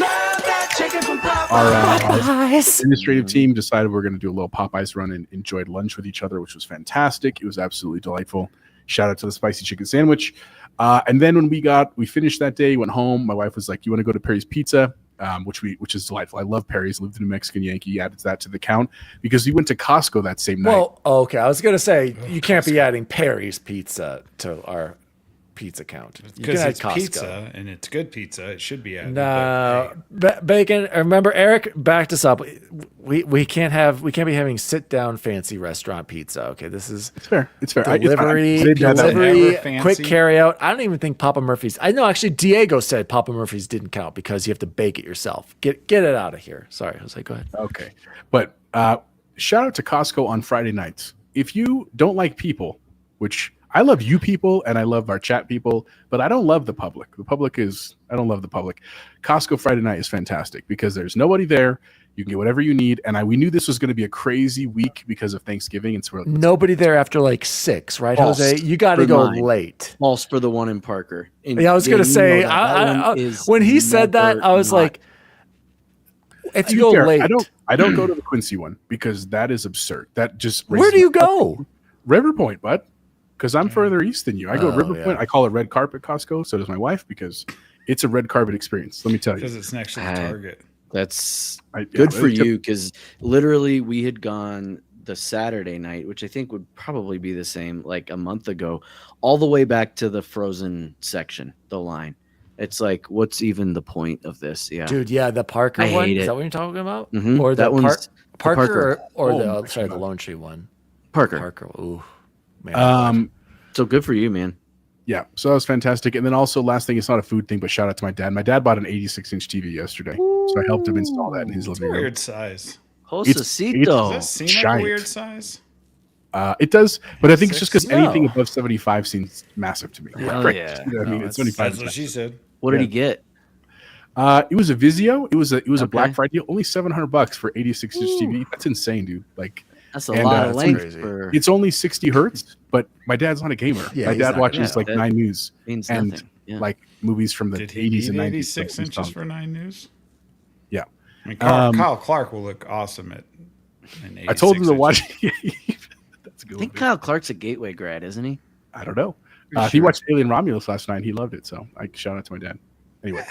Our administrative team decided we're going to do a little Popeyes run and enjoyed lunch with each other, which was fantastic. It was absolutely delightful. Shout out to the spicy chicken sandwich. And then when we finished that day, went home. My wife was like, "You want to go to Perry's Pizza?" Which is delightful. I love Perry's. Lived in a Mexican Yankee. Added that to the count because we went to Costco that same night. Well, okay. I was gonna say you can't be adding Perry's Pizza to our pizza count? You can Because add it's Costco. pizza and it's good pizza. It should be added. No, but, hey, bacon. Remember, Eric backed us up. We can't be having sit down fancy restaurant pizza. Okay, this is It's fair. It's fair. delivery, Never quick fancy. carry out. I don't even think Papa Murphy's. I know actually Diego said Papa Murphy's didn't count because you have to bake it yourself. Get it out of here. Sorry, Jose, go ahead. Okay. But shout out to Costco on Friday nights. If you don't like people, which I love you people and I love our chat people, but I don't love the public. I don't love the public. Costco Friday night is fantastic because there's nobody there. You can get whatever you need. And we knew this was going to be a crazy week because of Thanksgiving. And so we're like, Nobody there after like 6, right, False Jose? You got to for go mine. late. False for the one in Parker. And Yeah, I was Dave, going to you say, know that one is when he said that, never I was not. like, if to you be go fair, late, I don't go to the Quincy one because that is absurd. That just where raises do you my- go? River Point, bud. Because I'm further east than you. I go Oh, River yeah. Point. I call it red carpet Costco. So does my wife because it's a red carpet experience. Let me tell you. because it's next to the I- Target. That's Yeah, good for it's- you because literally we had gone the Saturday night, which I think would probably be the same like a month ago, all the way back to the frozen section, the line. It's like, what's even the point of this? Yeah. Dude, yeah, the Parker I one. hate Is it. that what you're talking about? Mhm, Or the that one's Parker, Parker. or Oh, the my sorry, the God. Lone Tree one. Parker. Parker. Ooh, man. So good for you, man. Yeah, so that was fantastic. And then also, last thing, it's not a food thing, but shout out to my dad. My dad bought an 86-inch TV yesterday, so I helped him install that in his It's a living room. weird size. Josecito. Does that seem like giant. a weird size? It does, but I think it's just because No. anything above 75 seems massive to me. Hell Right. yeah. I mean, No, it's it's- 75. That's what she said. What did Yeah. he get? It was a Vizio. It was a Okay. Black Friday deal. Only $700 for 86-inch TV. That's insane, dude. Like, That's a And, lot it's of length crazy. for it's only 60 hertz, but my dad's not a gamer. Yeah, My he's dad not watches gonna- like that- 9 News means and nothing. Yeah. like movies from the Did he 80s need and 90s. 86 so he's inches pumped. for 9 News? Yeah. I mean, Um, Kyle Clark will look awesome at an 86 I told him to inches. watch. That's a good I one. think Kyle Clark's a Gateway grad, isn't he? I don't know. Pretty He sure. watched Alien Romulus last night. He loved it. So I shout out to my dad. Anyway,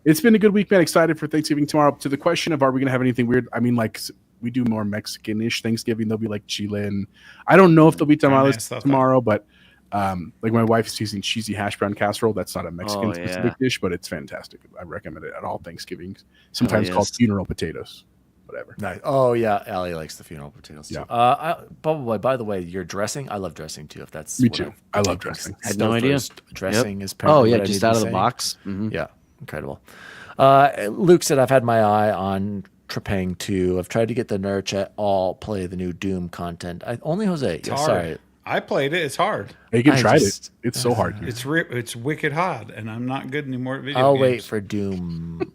it's been a good week, man. Excited for Thanksgiving tomorrow. To the question of are we going to have anything weird? I mean, like we do more Mexican-ish Thanksgiving. There'll be like chile. And I don't know if there'll be tamales stuff, tomorrow, but like my wife's using cheesy hash brown casserole. That's not a Mexican specific dish, but it's fantastic. I recommend it at all Thanksgivings. Sometimes called yes. funeral potatoes. Whatever. Nice. Oh yeah, Allie likes the funeral potatoes. Yeah. By the way, your dressing. I love dressing too. If that's Me what too. I love dressing. Had no idea. Dressing is Oh apparently yeah, what I just need to out be of the saying. box. Mhm. Yeah, incredible. Luke said, I've had my eye on Trepang 2. I've tried to get the nerds at all play the new Doom content. Only Jose. It's Yeah, hard. sorry. I played it. It's hard. You can I try just- it. It's so hard. It's wicked hard, and I'm not good anymore at video I'll games. wait for Doom.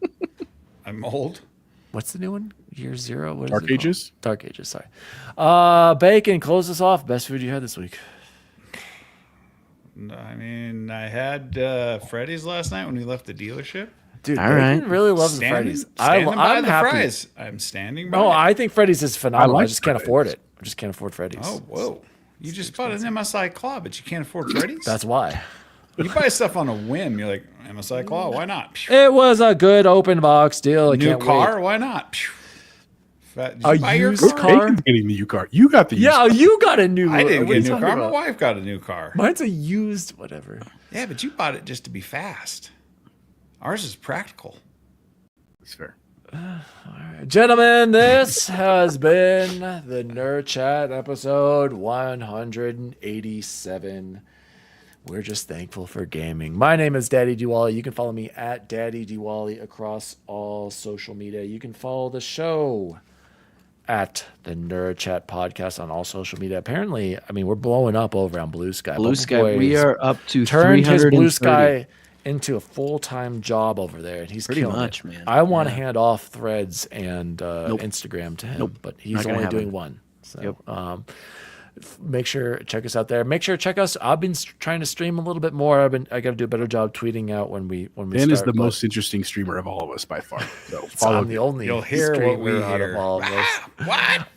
I'm old. What's the new one? Year Zero? What is Dark it called? Ages? Dark Ages, sorry. Bacon, close us off. Best food you had this week. I mean, I had Freddy's last night when we left the dealership. Dude, All Bacon right. really loves the Freddy's. Standing by I'm the happy. fries. I'm standing by. No, it. I think Freddy's is phenomenal. I like just can't Freddy's. afford it. I just can't afford Freddy's. Oh, whoa! You just bought an MSI Claw, but you can't afford Freddy's. That's why. You buy stuff on a whim. You're like MSI Claw. Why not? It was a good open box deal. I New can't car. wait. Why not? Did A you buy your used car? car? Bacon's getting the U car. You got the U Yeah, you got a new. I didn't what get are a you new talking car. My about? wife got a new car. Mine's a used whatever. Yeah, but you bought it just to be fast. Ours is practical. It's fair. Gentlemen, this has been the Nerd Chat episode 187. We're just thankful for gaming. My name is Daddy Diwali. You can follow me at Daddy Diwali across all social media. You can follow the show at the Nerd Chat Podcast on all social media. Apparently, I mean, we're blowing up over on Blue Sky. Blue Bubble Sky. Boy We has are up to turned his 330. Blue Sky into a full-time job over there, and he's Pretty killing much, it. man. I want to Yeah. hand off Threads and Instagram to him, but he's Not gonna only doing happen. one. So, Yep. make sure check us out there. Make sure to check us. I've been trying to stream a little bit more. I got to do a better job tweeting out when we Ben start. is the but most interesting streamer of all of us by far. So so follow I'm the only You'll hear what we streamer out of hear. all of us. What?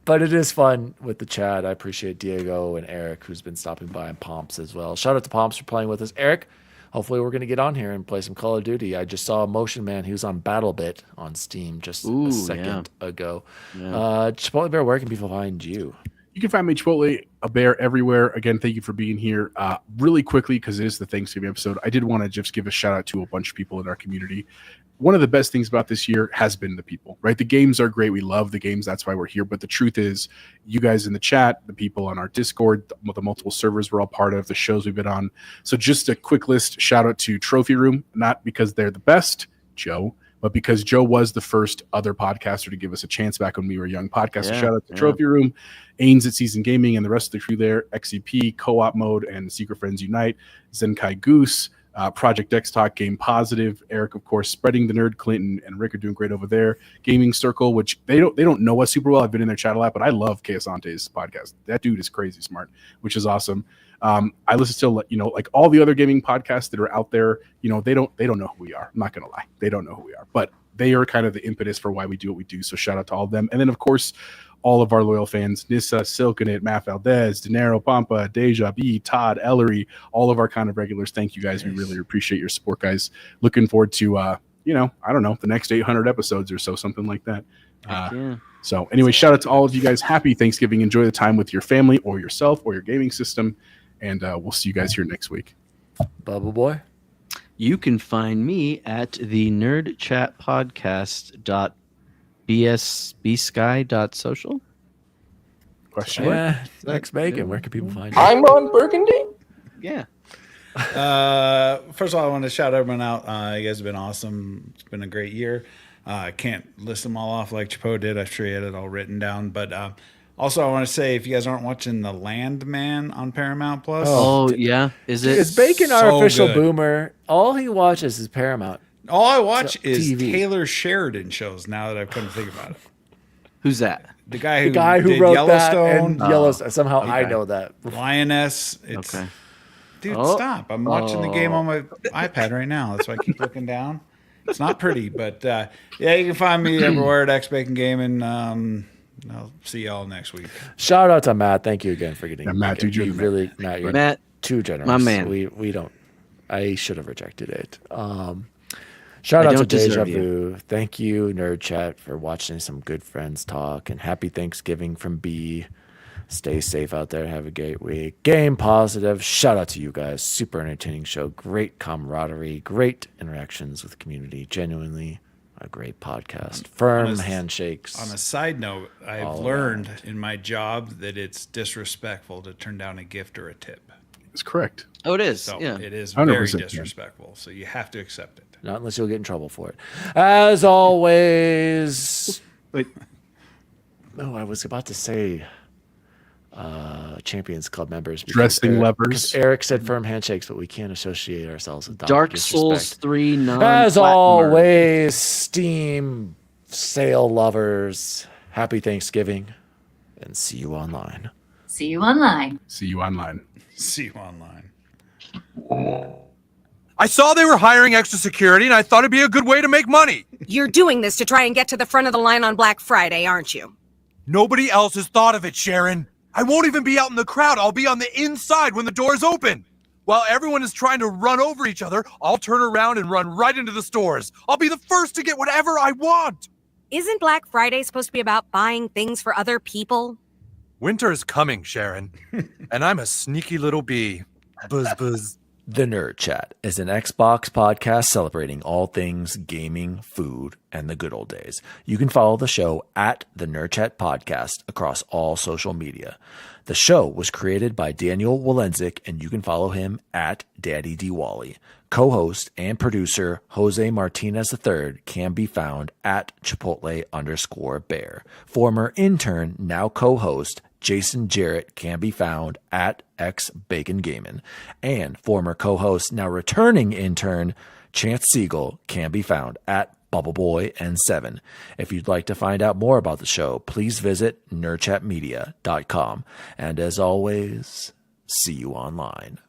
But it is fun with the chat. I appreciate Diego and Eric, who's been stopping by, and Pomps as well. Shout out to Pomps for playing with us. Eric, hopefully we're going to get on here and play some Call of Duty. I just saw Motion Man. He was on BattleBit on Steam just Ooh, a second ago. Yeah. Chipotle Bear, where can people find you? You You can find me Chipotle a Bear everywhere. Again, thank you for being here. Really quickly, because it is the Thanksgiving episode, I did want to just give a shout out to a bunch of people in our community. One of the best things about this year has been the people, right? The games are great. We love the games. That's why we're here. But the truth is, you guys in the chat, the people on our Discord, the multiple servers we're all part of, the shows we've been on. So just a quick list, shout out to Trophy Room, not because they're the best, Joe, but because Joe was the first other podcaster to give us a chance back when we were young podcasters. Shout out to Trophy Room, Ains at Season Gaming, and the rest of the crew there, XCP, Co-op Mode, and Secret Friends Unite, Zenkai Goose, Project X Talk, Game Positive, Eric, of course, Spreading the Nerd, Clinton, and Rick are doing great over there. Gaming Circle, which they don't know us super well. I've been in their chat a lot, but I love Keosante's podcast. That dude is crazy smart, which is awesome. I listen to, like all the other gaming podcasts that are out there. They don't know who we are. I'm not gonna lie, they don't know who we are, but they are kind of the impetus for why we do what we do. So shout out to all of them, and then of course all of our loyal fans: Nissa, Silkenit, Matt Valdez, Dinero, Pampa, Deja B, Todd, Ellery, all of our kind of regulars. Thank you guys. Nice. We really appreciate your support, guys. Looking forward to I don't know, the next 800 episodes or so, something like that. So anyway, shout out to all of you guys. Happy Thanksgiving. Enjoy the time with your family or yourself or your gaming system. And we'll see you guys here next week. Bubble Boy. You can find me at the nerdchatpodcast.bsbsky.social. Question mark? Next Bacon. Where can people find you? I'm on Burgundy. Yeah. First of all, I want to shout everyone out. You guys have been awesome. It's been a great year. I can't list them all off like Chapo did. I'm sure he had it all written down. But also, I want to say, if you guys aren't watching The Landman on Paramount Plus. Oh yeah. Is it? Is Bacon our official good. Boomer? All he watches is Paramount. All I watch is TV. Taylor Sheridan shows now that I've come to think about it. Who's that? The guy who who did wrote Yellowstone. that and Yellowstone. Somehow Okay. I know that. Lioness. It's, Okay. Dude, stop. I'm watching the game on my iPad right now. That's why I keep looking down. It's not pretty, but yeah, you can find me everywhere at X Bacon Gaming. I'll see y'all next week. Shout out to Matt. Thank you again for getting Matt, dude, you really Matt, you're Matt, too generous. my man. We don't. I should have rejected it. Shout out to Deja Vu. Thank you, Nerd Chat, for watching some good friends talk, and happy Thanksgiving from B. Stay safe out there. Have a great week. Game Positive. Shout out to you guys. Super entertaining show. Great camaraderie. Great interactions with the community. Genuinely a great podcast. Firm handshakes. On a side note, I've All learned in my job that it's disrespectful to turn down a gift or a tip. It's correct. Oh, it is. So Yeah. it is 100%, very yeah. disrespectful. So you have to accept it. Not unless you'll get in trouble for it. As always. Wait. Oh, I was about to say Champions Club members. Dressing levers. Because Eric said firm handshakes, but we can't associate ourselves with Dark disrespect. Souls 3 non As always, Steam sale lovers, happy Thanksgiving, and see you online. See you online. See you online. See you online. I saw they were hiring extra security, and I thought it'd be a good way to make money. You're doing this to try and get to the front of the line on Black Friday, aren't you? Nobody else has thought of it, Sharon. I won't even be out in the crowd. I'll be on the inside when the doors open. While everyone is trying to run over each other, I'll turn around and run right into the stores. I'll be the first to get whatever I want. Isn't Black Friday supposed to be about buying things for other people? Winter is coming, Sharon. And I'm a sneaky little bee. Buzz, buzz. The Nerd Chat is an Xbox podcast celebrating all things gaming, food, and the good old days. You can follow the show at the Nerd Chat Podcast across all social media. The show was created by Daniel Walenzik, and you can follow him at Daddy Diwali. Co-host and producer Jose Martinez III can be found at Chipotle_Bear. Former intern, now co-host Jason Jarrett can be found at X Bacon Gaming, and former co-host, now returning intern Chance Siegel can be found at Bubble Boy N7. If you'd like to find out more about the show, please visit nerdchatmedia.com. And as always, see you online.